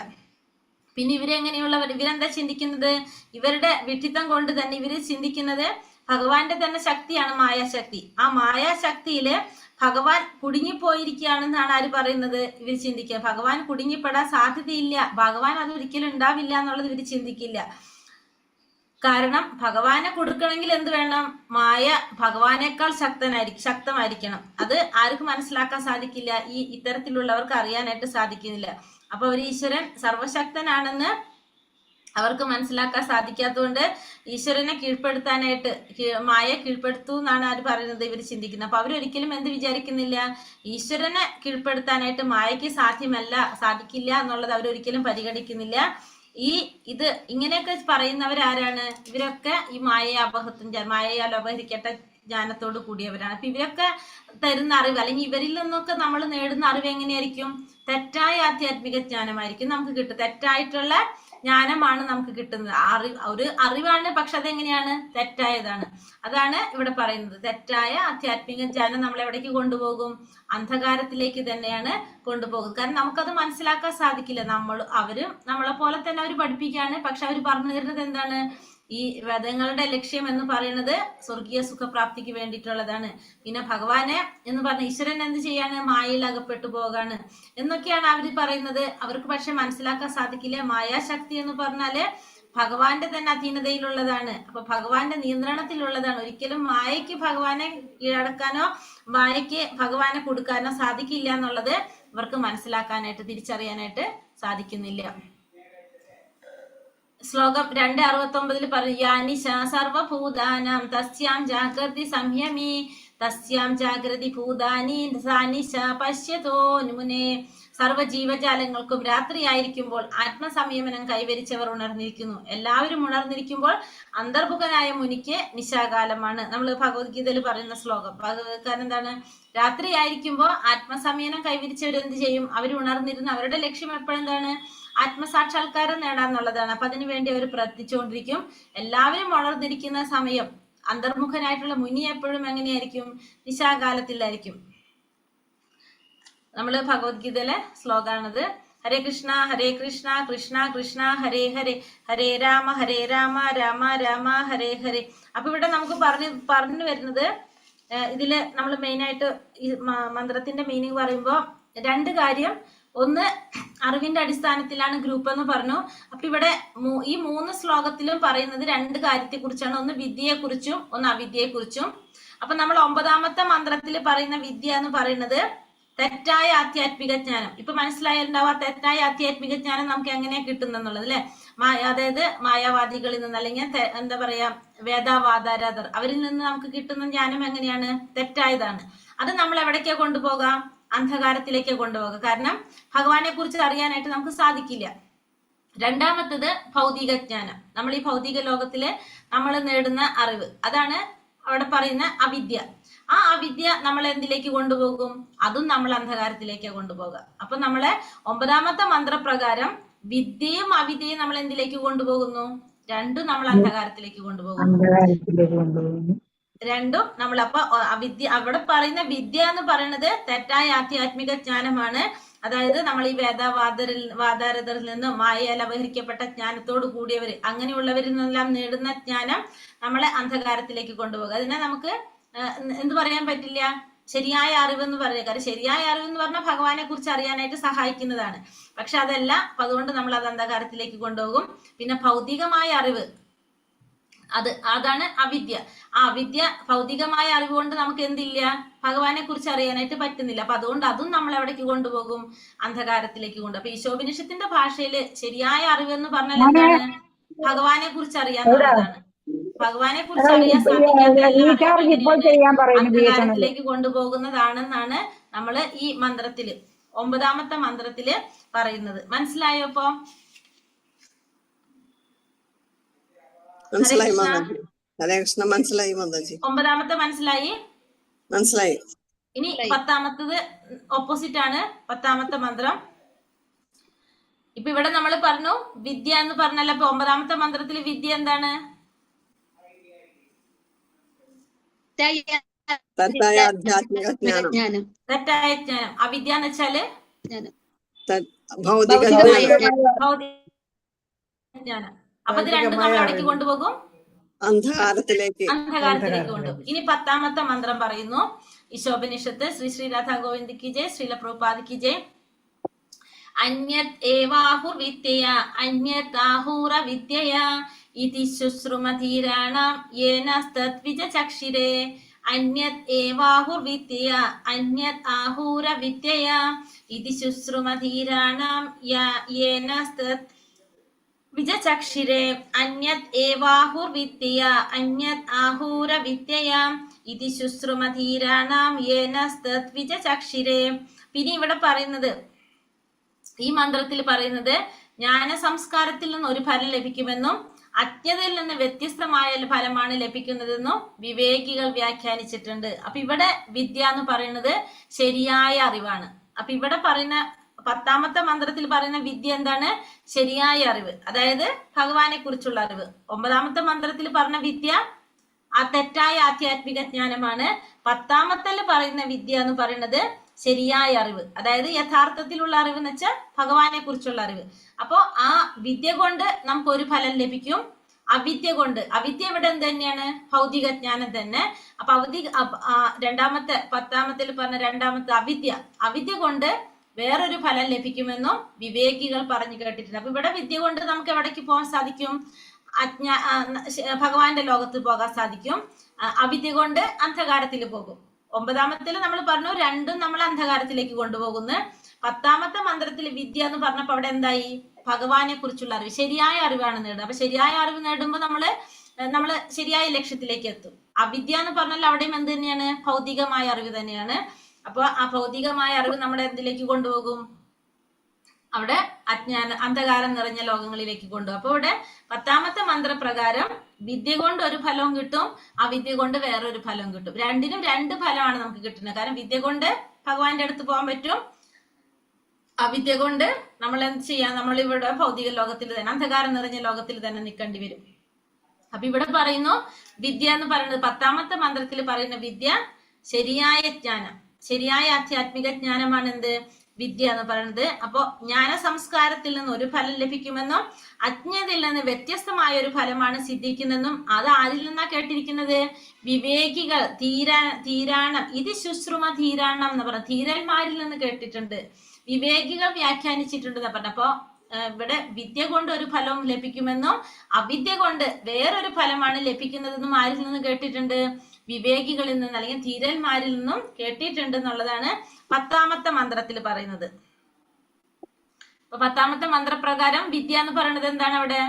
പിന്നെ ഇവരെങ്ങനെയുള്ളവർ, ഇവരെന്താ ചിന്തിക്കുന്നത്, ഇവരുടെ വിഡ്ഢിത്തം കൊണ്ട് തന്നെ ഇവര് ചിന്തിക്കുന്നത് ഭഗവാന്റെ തന്നെ ശക്തിയാണ് മായാശക്തി. ആ മായാശക്തിയില് ഭഗവാൻ കുടുങ്ങിപ്പോയിരിക്കുകയാണെന്നാണ് ആര് പറയുന്നത്, ഇവർ ചിന്തിക്കുക. ഭഗവാൻ കുടുങ്ങിപ്പെടാൻ സാധ്യതയില്ല, ഭഗവാൻ അതൊരിക്കലും ഉണ്ടാവില്ല എന്നുള്ളത് ഇവര് ചിന്തിക്കില്ല. കാരണം ഭഗവാനെ കൊടുക്കണമെങ്കിൽ എന്ത് വേണം, മായ ഭഗവാനേക്കാൾ ശക്തമായിരിക്കണം. അത് ആർക്കും മനസ്സിലാക്കാൻ സാധിക്കില്ല, ഇത്തരത്തിലുള്ളവർക്ക് അറിയാനായിട്ട് സാധിക്കുന്നില്ല. അപ്പൊ ഒരു ഈശ്വരൻ സർവശക്തനാണെന്ന് അവർക്ക് മനസ്സിലാക്കാൻ സാധിക്കാത്തതുകൊണ്ട് ഈശ്വരനെ കീഴ്പ്പെടുത്താനായിട്ട് മായ കീഴ്പ്പെടുത്തു എന്നാണ് ആര് പറയുന്നത്, ഇവർ ചിന്തിക്കുന്നത്. അപ്പൊ അവരൊരിക്കലും എന്ത് വിചാരിക്കുന്നില്ല, ഈശ്വരനെ കീഴ്പ്പെടുത്താനായിട്ട് മായയ്ക്ക് സാധിക്കില്ല എന്നുള്ളത് അവരൊരിക്കലും പരിഗണിക്കുന്നില്ല. ഇത് ഇങ്ങനെയൊക്കെ പറയുന്നവരാരാണ്, ഇവരൊക്കെ ഈ മായയാൽ അപഹരിക്കട്ട ജ്ഞാനത്തോട് കൂടിയവരാണ്. അപ്പൊ ഇവരൊക്കെ തരുന്ന അറിവ് അല്ലെങ്കിൽ ഇവരിൽ നിന്നൊക്കെ നമ്മൾ നേടുന്ന അറിവ് എങ്ങനെയായിരിക്കും, തെറ്റായ ആധ്യാത്മിക ജ്ഞാനമായിരിക്കും നമുക്ക് കിട്ടും. തെറ്റായിട്ടുള്ള ജ്ഞാനമാണ് നമുക്ക് കിട്ടുന്നത്. ഒരു അറിവാണ്, പക്ഷെ അതെങ്ങനെയാണ്, തെറ്റായതാണ്. അതാണ് ഇവിടെ പറയുന്നത്. തെറ്റായ ആധ്യാത്മിക ജ്ഞാനം നമ്മളെ എവിടേക്ക് കൊണ്ടുപോകും, അന്ധകാരത്തിലേക്ക് തന്നെയാണ് കൊണ്ടുപോകുന്നത്. കാരണം നമുക്കത് മനസ്സിലാക്കാൻ സാധിക്കില്ല. അവരും നമ്മളെ പോലെ തന്നെ അവർ പഠിപ്പിക്കുകയാണ്, പക്ഷെ അവർ പറഞ്ഞു തരുന്നത് എന്താണ്, ഈ വേദങ്ങളുടെ ലക്ഷ്യം എന്ന് പറയുന്നത് സ്വർഗീയ സുഖപ്രാപ്തിക്ക് വേണ്ടിയിട്ടുള്ളതാണ്. പിന്നെ ഭഗവാനെ എന്ന് പറഞ്ഞ ഈശ്വരൻ എന്ത് ചെയ്യാണ്, മായയിൽ അകപ്പെട്ടു പോകാണ് എന്നൊക്കെയാണ് അവർ പറയുന്നത്. അവർക്ക് പക്ഷെ മനസ്സിലാക്കാൻ സാധിക്കില്ല, മായാശക്തി എന്ന് പറഞ്ഞാല് ഭഗവാന്റെ തന്നെ അധീനതയിലുള്ളതാണ്. അപ്പൊ ഭഗവാന്റെ നിയന്ത്രണത്തിലുള്ളതാണ്. ഒരിക്കലും മായയ്ക്ക് ഭഗവാനെ കീഴടക്കാനോ മായയ്ക്ക് ഭഗവാനെ കൊടുക്കാനോ സാധിക്കില്ല എന്നുള്ളത് ഇവർക്ക് മനസ്സിലാക്കാനായിട്ട് തിരിച്ചറിയാനായിട്ട് സാധിക്കുന്നില്ല. ശ്ലോകം 2:69 പറയും യാനി സർവഭൂതാനാം തസ്യാം ജാഗ്രതി സംയമി തസ്യാം ജാഗ്രതി ഭൂതാനി സാനിശ പശ്യതോ മുനെ. സർവ്വജീവജാലങ്ങൾക്കും രാത്രിയായിരിക്കുമ്പോൾ ആത്മസംയമനം കൈവരിച്ചവർ ഉണർന്നിരിക്കുന്നു. എല്ലാവരും ഉണർന്നിരിക്കുമ്പോൾ അന്തർമുഖനായ മുനിക്ക് നിശാകാലമാണ്. നമ്മൾ ഭഗവത്ഗീതയിൽ പറയുന്ന ശ്ലോകം. കാരണം എന്താണ്? രാത്രിയായിരിക്കുമ്പോൾ ആത്മസംയമനം കൈവരിച്ചവരെന്ത് ചെയ്യും? അവർ ഉണർന്നിരുന്ന് അവരുടെ ലക്ഷ്യം എപ്പോഴെന്താണ്? ആത്മസാക്ഷാത്കാരം നേടാന്നുള്ളതാണ്. അപ്പൊ അതിനു വേണ്ടി അവർ പ്രവർത്തിച്ചുകൊണ്ടിരിക്കും. എല്ലാവരും ഉണർന്നിരിക്കുന്ന സമയം അന്തർമുഖനായിട്ടുള്ള മുനി എപ്പോഴും എങ്ങനെയായിരിക്കും? നിശാകാലത്തിലായിരിക്കും. നമ്മള് ഭഗവത്ഗീതയിലെ ശ്ലോകാണത്. ഹരേ കൃഷ്ണ കൃഷ്ണ കൃഷ്ണ ഹരേ ഹരേ ഹരേ രാമ രാമ രാമ ഹരേ ഹരേ. അപ്പൊ ഇവിടെ നമുക്ക് പറഞ്ഞു വരുന്നത് ഇതില് നമ്മൾ മെയിനായിട്ട് ഈ മന്ത്രത്തിന്റെ മീനിങ് പറയുമ്പോൾ 2 കാര്യം. ഒന്ന്, അറിവിന്റെ അടിസ്ഥാനത്തിലാണ് ഗ്രൂപ്പ് എന്ന് പറഞ്ഞു. അപ്പൊ ഇവിടെ ഈ 3 ശ്ലോകത്തിലും പറയുന്നത് 2 കാര്യത്തെ കുറിച്ചാണ്. ഒന്ന് വിദ്യയെ കുറിച്ചും ഒന്ന് അവിദ്യയെ കുറിച്ചും. അപ്പൊ നമ്മൾ 9ാമത്തെ മന്ത്രത്തിൽ പറയുന്ന വിദ്യ എന്ന് പറയുന്നത് തെറ്റായ ആധ്യാത്മിക ജ്ഞാനം. ഇപ്പൊ മനസ്സിലായിട്ടുണ്ടാവുക തെറ്റായ ആധ്യാത്മിക ജ്ഞാനം നമുക്ക് എങ്ങനെയാ കിട്ടുന്നെന്നുള്ളത് അല്ലെ. അതായത് മായാവാദികളിൽ നിന്ന് അല്ലെങ്കിൽ എന്താ പറയാ വേദാവാദാരാധർ അവരിൽ നിന്ന് നമുക്ക് കിട്ടുന്ന ജ്ഞാനം എങ്ങനെയാണ്? തെറ്റായതാണ്. അത് നമ്മൾ എവിടേക്കാ കൊണ്ടുപോകാം? അന്ധകാരത്തിലേക്ക് കൊണ്ടുപോകുക. കാരണം ഭഗവാനെ കുറിച്ച് അറിയാനായിട്ട് നമുക്ക് സാധിക്കില്ല. 2ാമത്തത് ഭൗതിക ജ്ഞാനം. നമ്മൾ ഈ ഭൗതിക ലോകത്തില് നമ്മൾ നേടുന്ന അറിവ്, അതാണ് അവിടെ പറയുന്ന അവിദ്യ. ആ അവിദ്യ നമ്മളെ എന്തിലേക്ക് കൊണ്ടുപോകും? അതും നമ്മൾ അന്ധകാരത്തിലേക്ക് കൊണ്ടുപോകുക. അപ്പൊ നമ്മളെ 9ാമത്തെ മന്ത്രപ്രകാരം വിദ്യയും അവിദ്യയും നമ്മൾ എന്തിലേക്ക് കൊണ്ടുപോകുന്നു? രണ്ടും നമ്മൾ അന്ധകാരത്തിലേക്ക് കൊണ്ടുപോകുന്നു. രണ്ടും നമ്മൾ അപ്പൊ വിദ്യ അവിടെ പറയുന്ന വിദ്യ എന്ന് പറയുന്നത് തെറ്റായ ആധ്യാത്മിക ജ്ഞാനമാണ്. അതായത് നമ്മൾ ഈ വാദാരഥരിൽ നിന്നും മായയാൽ അപഹരിക്കപ്പെട്ട ജ്ഞാനത്തോട് കൂടിയവര് അങ്ങനെയുള്ളവരിൽ നിന്നെല്ലാം നേടുന്ന ജ്ഞാനം നമ്മളെ അന്ധകാരത്തിലേക്ക് കൊണ്ടുപോകുക. അതിനെ നമുക്ക് എന്ത് പറയാൻ പറ്റില്ല? ശരിയായ അറിവ് എന്ന് പറയുക. കാരണം ശരിയായ അറിവ് എന്ന് പറഞ്ഞാൽ ഭഗവാനെ കുറിച്ച് അറിയാനായിട്ട് സഹായിക്കുന്നതാണ്. പക്ഷെ അതല്ല. അപ്പൊ അതുകൊണ്ട് നമ്മൾ അത് അന്ധകാരത്തിലേക്ക് കൊണ്ടുപോകും. പിന്നെ ഭൗതികമായ അറിവ്, അതാണ് അവിദ്യ. ആ അവിദ്യ ഭൗതികമായ അറിവ് കൊണ്ട് നമുക്ക് എന്തില്ല? ഭഗവാനെ കുറിച്ച് അറിയാനായിട്ട് പറ്റുന്നില്ല. അപ്പൊ അതുകൊണ്ട് അതും നമ്മൾ എവിടേക്ക് കൊണ്ടുപോകും? അന്ധകാരത്തിലേക്ക് കൊണ്ടുപോകും. അപ്പൊ ഈശോപനിഷത്തിന്റെ ഭാഷയില് ശരിയായ അറിവ് എന്ന് പറഞ്ഞാൽ എന്താണ്? ഭഗവാനെ കുറിച്ച് അറിയാന്നുള്ളതാണ്. ഭഗവാനെ കുറിച്ച് അറിയാൻ സാധിക്കാത്ത അന്ധകാരത്തിലേക്ക് കൊണ്ടുപോകുന്നതാണെന്നാണ് നമ്മള് ഈ മന്ത്രത്തില് 9ാമത്തെ മന്ത്രത്തില് പറയുന്നത്. മനസ്സിലായോ? അപ്പൊ മനസ്സിലായി മാതാജി. ഹരേ കൃഷ്ണ മനസ്സിലായി മാതാജി. 9ാമത്തെ മനസ്സിലായി? മനസ്സിലായി. ഇനി 10ാമത്തത് ഓപ്പോസിറ്റ് ആണ്. 10ാമത്തെ മന്ത്രം. ഇപ്പൊ ഇവിടെ നമ്മൾ പറഞ്ഞു വിദ്യ എന്ന് പറഞ്ഞാൽ അപ്പൊ 9ാമത്തെ മന്ത്രത്തിൽ വിദ്യ എന്താണ്? തെറ്റായ ആധ്യാത്മിക ജ്ഞാനം. തെറ്റായ ജ്ഞാനം. അവിദ്യ എന്ന് വെച്ചാല് ഭൗതിക ജ്ഞാനം. അപ്പൊ ഇത് രണ്ടും നമ്മൾ എവിടേക്ക് കൊണ്ടുപോകും? അന്ധകാരത്തിലേക്ക് കൊണ്ടുപോകും. ഇനി 10ാമത്തെ മന്ത്രം പറയുന്നു. ഈശോപനിഷത്ത്. ശ്രീ രാധാ ഗോവിന്ദ് കി ജയ്, ശ്രീല പ്രഭുപാദ് കി ജയ്. അന്യത് ഏവാഹുർ വിദ്യയ അന്യത് ആഹൂര വിദ്യയ ഇതി ശുശ്രുമധീരാണാം യേന തദ്വിജചക്ഷിരേ. അന്യത് ഏവാഹുർ വിദ്യയ അന്യത് ആഹൂര വിദ്യയ ഇതി ശുശ്രുമധീരാണാം യേന വിജചക്ഷിരേ. അന്യത് ഏവാഹുർ വിദ്യയ അന്യത് ആഹൂര വിദ്യയ ഇതി ശുശ്രുമധീരാണാം യേന തദ്വിജചക്ഷിരേ. പിന്നെ ഇവിടെ പറയുന്നത്, ഈ മന്ത്രത്തിൽ പറയുന്നത് ജ്ഞാന സംസ്കാരത്തിൽ നിന്ന് ഒരു ഫലം ലഭിക്കുമെന്നും അജ്ഞതയിൽ നിന്ന് വ്യത്യസ്തമായ ഫലമാണ് ലഭിക്കുന്നതെന്നും വിവേകികൾ വ്യാഖ്യാനിച്ചിട്ടുണ്ട്. അപ്പൊ ഇവിടെ വിദ്യ എന്ന് പറയുന്നത് ശരിയായ അറിവാണ്. അപ്പൊ ഇവിടെ പറയുന്ന 10ാമത്തെ മന്ത്രത്തിൽ പറയുന്ന വിദ്യ എന്താണ്? ശരിയായ അറിവ്, അതായത് ഭഗവാനെ കുറിച്ചുള്ള അറിവ്. 9ാമത്തെ മന്ത്രത്തിൽ പറഞ്ഞ വിദ്യ ആ തെറ്റായ ആധ്യാത്മിക ജ്ഞാനമാണ്. 10ാമത്തിൽ പറയുന്ന വിദ്യ എന്ന് പറയുന്നത് ശരിയായ അറിവ്, അതായത് യഥാർത്ഥത്തിലുള്ള അറിവ് എന്ന് വെച്ചാൽ ഭഗവാനെ കുറിച്ചുള്ള അറിവ്. അപ്പോ ആ വിദ്യ കൊണ്ട് നമുക്ക് ഒരു ഫലം ലഭിക്കും. അവിദ്യ കൊണ്ട്, അവിദ്യ ഇവിടെ എന്ത് തന്നെയാണ്? ഭൗതിക ജ്ഞാനം തന്നെ. അപ്പൊ 10ാമത്തിൽ പറഞ്ഞ 2ാമത്തെ അവിദ്യ കൊണ്ട് വേറൊരു ഫലം ലഭിക്കുമെന്നും വിവേകികൾ പറഞ്ഞു കേട്ടിട്ടുണ്ട്. അപ്പൊ ഇവിടെ വിദ്യ കൊണ്ട് നമുക്ക് എവിടേക്ക് പോകാൻ സാധിക്കും? ഭഗവാന്റെ ലോകത്ത് പോകാൻ സാധിക്കും. അവിദ്യ കൊണ്ട് അന്ധകാരത്തിൽ പോകും. 9ാമത്തിൽ നമ്മൾ പറഞ്ഞു രണ്ടും നമ്മൾ അന്ധകാരത്തിലേക്ക് കൊണ്ടുപോകുന്നു. 10ാമത്തെ മന്ത്രത്തിൽ വിദ്യ എന്ന് പറഞ്ഞപ്പോ അവിടെ എന്തായി? ഭഗവാനെ കുറിച്ചുള്ള അറിവ്, ശരിയായ അറിവാണ് നേടുന്നത്. അപ്പൊ ശരിയായ അറിവ് നേടുമ്പോൾ നമ്മള് ശരിയായ ലക്ഷ്യത്തിലേക്ക് എത്തും. അവിദ്യ എന്ന് പറഞ്ഞാൽ അവിടെയും എന്ത് തന്നെയാണ്? ഭൗതികമായ അറിവ് തന്നെയാണ്. അപ്പൊ ആ ഭൗതികമായ അറിവ് നമ്മുടെ എന്തിലേക്ക് കൊണ്ടുപോകും? അവിടെ അന്ധകാരം നിറഞ്ഞ ലോകങ്ങളിലേക്ക് കൊണ്ടുപോകും. അപ്പൊ ഇവിടെ 10ാമത്തെ മന്ത്രപ്രകാരം വിദ്യ കൊണ്ട് ഒരു ഫലവും കിട്ടും, അവിദ്യ കൊണ്ട് വേറൊരു ഫലവും കിട്ടും. രണ്ടിനും 2 ഫലമാണ് നമുക്ക് കിട്ടുന്നത്. കാരണം വിദ്യ കൊണ്ട് ഭഗവാന്റെ അടുത്ത് പോകാൻ പറ്റും, അവിദ്യ കൊണ്ട് നമ്മൾ എന്ത് ചെയ്യാം? നമ്മളിവിടെ ഭൗതിക ലോകത്തിൽ തന്നെ, അന്ധകാരം നിറഞ്ഞ ലോകത്തിൽ തന്നെ നിൽക്കേണ്ടി വരും. അപ്പൊ ഇവിടെ പറയുന്നു വിദ്യ എന്ന് പറയുന്നത് 10ാമത്തെ മന്ത്രത്തിൽ പറയുന്ന വിദ്യ ശരിയായ ജ്ഞാനം, ശരിയായ ആധ്യാത്മിക ജ്ഞാനമാണ് എന്ത്? വിദ്യ എന്ന് പറയുന്നത്. അപ്പോ ജ്ഞാന സംസ്കാരത്തിൽ നിന്ന് ഒരു ഫലം ലഭിക്കുമെന്നും അജ്ഞതയിൽ നിന്ന് വ്യത്യസ്തമായ ഒരു ഫലമാണ് സിദ്ധിക്കുന്നതെന്നും അത് ആരിൽ നിന്നാ കേട്ടിരിക്കുന്നത്? വിവേകികൾ തീരാണം ഇത് ശുശ്രുമ തീരാണം എന്ന് പറഞ്ഞ ധീരന്മാരിൽ നിന്ന് കേട്ടിട്ടുണ്ട്, വിവേകികൾ വ്യാഖ്യാനിച്ചിട്ടുണ്ട് പറഞ്ഞ. അപ്പോ ഇവിടെ വിദ്യ കൊണ്ട് ഒരു ഫലവും ലഭിക്കുമെന്നും അവിദ്യ കൊണ്ട് വേറൊരു ഫലമാണ് ലഭിക്കുന്നതെന്നും ആരിൽ നിന്ന് കേട്ടിട്ടുണ്ട്? വിവേകികളിൽ നിന്ന് അല്ലെങ്കിൽ ധീരന്മാരിൽ നിന്നും കേട്ടിട്ടുണ്ട് എന്നുള്ളതാണ് 10ാമത്തെ മന്ത്രത്തിൽ പറയുന്നത്. അപ്പൊ 10ാമത്തെ മന്ത്രപ്രകാരം വിദ്യ എന്ന് പറയുന്നത് എന്താണ്? അവിടെ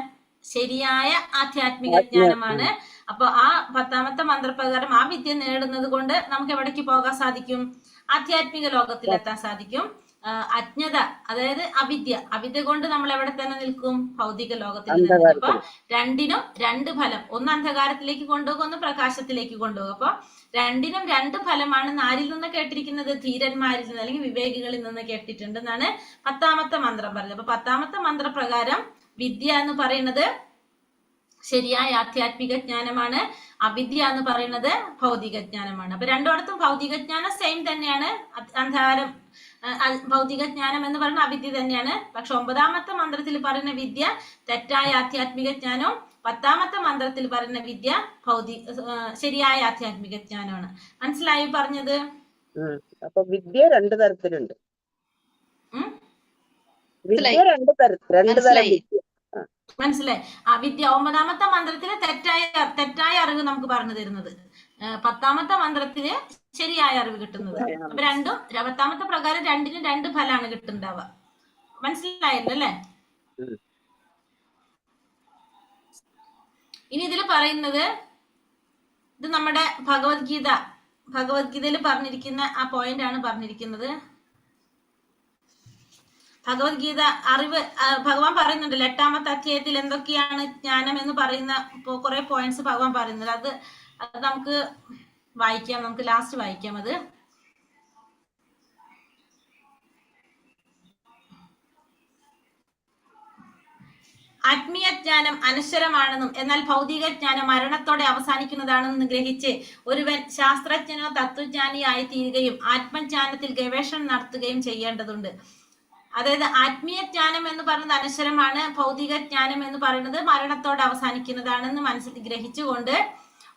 ശരിയായ ആധ്യാത്മിക ജ്ഞാനമാണ്. അപ്പൊ ആ 10ാമത്തെ മന്ത്രപ്രകാരം ആ വിദ്യ നേടുന്നത് കൊണ്ട് നമുക്ക് എവിടേക്ക് പോകാൻ സാധിക്കും? ആധ്യാത്മിക ലോകത്തിലെത്താൻ സാധിക്കും. അജ്ഞത അതായത് അവിദ്യ കൊണ്ട് നമ്മൾ എവിടെ തന്നെ നിൽക്കും? ഭൗതിക ലോകത്തിൽ നിൽക്കും. അപ്പൊ രണ്ടിനും 2 ഫലം, ഒന്ന് അന്ധകാരത്തിലേക്ക് കൊണ്ടുപോകും, ഒന്ന് പ്രകാശത്തിലേക്ക് കൊണ്ടുപോകും. അപ്പൊ രണ്ടിനും 2 ഫലമാണ് ആരിൽ നിന്ന് കേട്ടിരിക്കുന്നത്? ധീരന്മാരിൽ നിന്ന് അല്ലെങ്കിൽ വിവേകികളിൽ നിന്ന് കേട്ടിട്ടുണ്ട് എന്നാണ് 10ാമത്തെ മന്ത്രം പറയുന്നത്. അപ്പൊ 10ാമത്തെ മന്ത്രപ്രകാരം വിദ്യ എന്ന് പറയുന്നത് ശരിയായ ആധ്യാത്മിക ജ്ഞാനമാണ്, അവിദ്യ എന്ന് പറയുന്നത് ഭൗതിക ജ്ഞാനമാണ്. അപ്പൊ രണ്ടിടത്തും ഭൗതിക ജ്ഞാനം സെയിം തന്നെയാണ്. അന്ധകാരം ഭൗതിക ജ്ഞാനം എന്ന് പറയുന്ന അവിദ്യ തന്നെയാണ്. പക്ഷെ 9ാമത്തെ മന്ത്രത്തിൽ പറയുന്ന വിദ്യ തെറ്റായ ആധ്യാത്മിക ജ്ഞാനവും 10ാമത്തെ മന്ത്രത്തിൽ പറയുന്ന വിദ്യ ശരിയായ ആധ്യാത്മിക ജ്ഞാനമാണ്. മനസ്സിലായി പറഞ്ഞത്? അപ്പൊ വിദ്യ 2 തരത്തിലുണ്ട്. വിദ്യ 2 തരം. മനസ്സിലായി? ആ വിദ്യ 9ാമത്തെ മന്ത്രത്തില് തെറ്റായ അറിവ് നമുക്ക് പറഞ്ഞു തരുന്നത്, 10ാമത്തെ മന്ത്രത്തില് ശരിയായ അറിവ് കിട്ടുന്നത്. അപ്പൊ 10ാമത്തെ പ്രകാരം രണ്ടിനും 2 ഫലമാണ് കിട്ടുന്നുണ്ടാവുക. മനസ്സിലായല്ലോ അല്ലെ? ഇനി ഇതിൽ പറയുന്നത് ഇത് നമ്മുടെ ഭഗവത്ഗീതയിൽ പറഞ്ഞിരിക്കുന്ന ആ പോയിന്റ് ആണ് പറഞ്ഞിരിക്കുന്നത്. ഭഗവത്ഗീത അറിവ് ഭഗവാൻ പറയുന്നുണ്ടല്ലോ 8ാമത്തെ അധ്യായത്തിൽ എന്തൊക്കെയാണ് ജ്ഞാനം എന്ന് പറയുന്ന കുറെ പോയിന്റ്സ് ഭഗവാൻ പറയുന്നത്. അത് നമുക്ക് വായിക്കാം, നമുക്ക് ലാസ്റ്റ് വായിക്കാം. അത് ആത്മീയ ജ്ഞാനം അനശ്വരമാണെന്നും എന്നാൽ ഭൗതിക ജ്ഞാനം മരണത്തോടെ അവസാനിക്കുന്നതാണെന്നും ഗ്രഹിച്ച് ഒരുവൻ ശാസ്ത്രജ്ഞനോ തത്വജ്ഞാനിയോ ആയി തീരുകയും ആത്മജ്ഞാനത്തിൽ ഗവേഷണം നടത്തുകയും ചെയ്യേണ്ടതുണ്ട്. അതായത് ആത്മീയ ജ്ഞാനം എന്ന് പറയുന്നത് അനശ്വരമാണ്, ഭൗതിക ജ്ഞാനം എന്ന് പറയുന്നത് മരണത്തോടെ അവസാനിക്കുന്നതാണെന്ന് ഗ്രഹിച്ചുകൊണ്ട്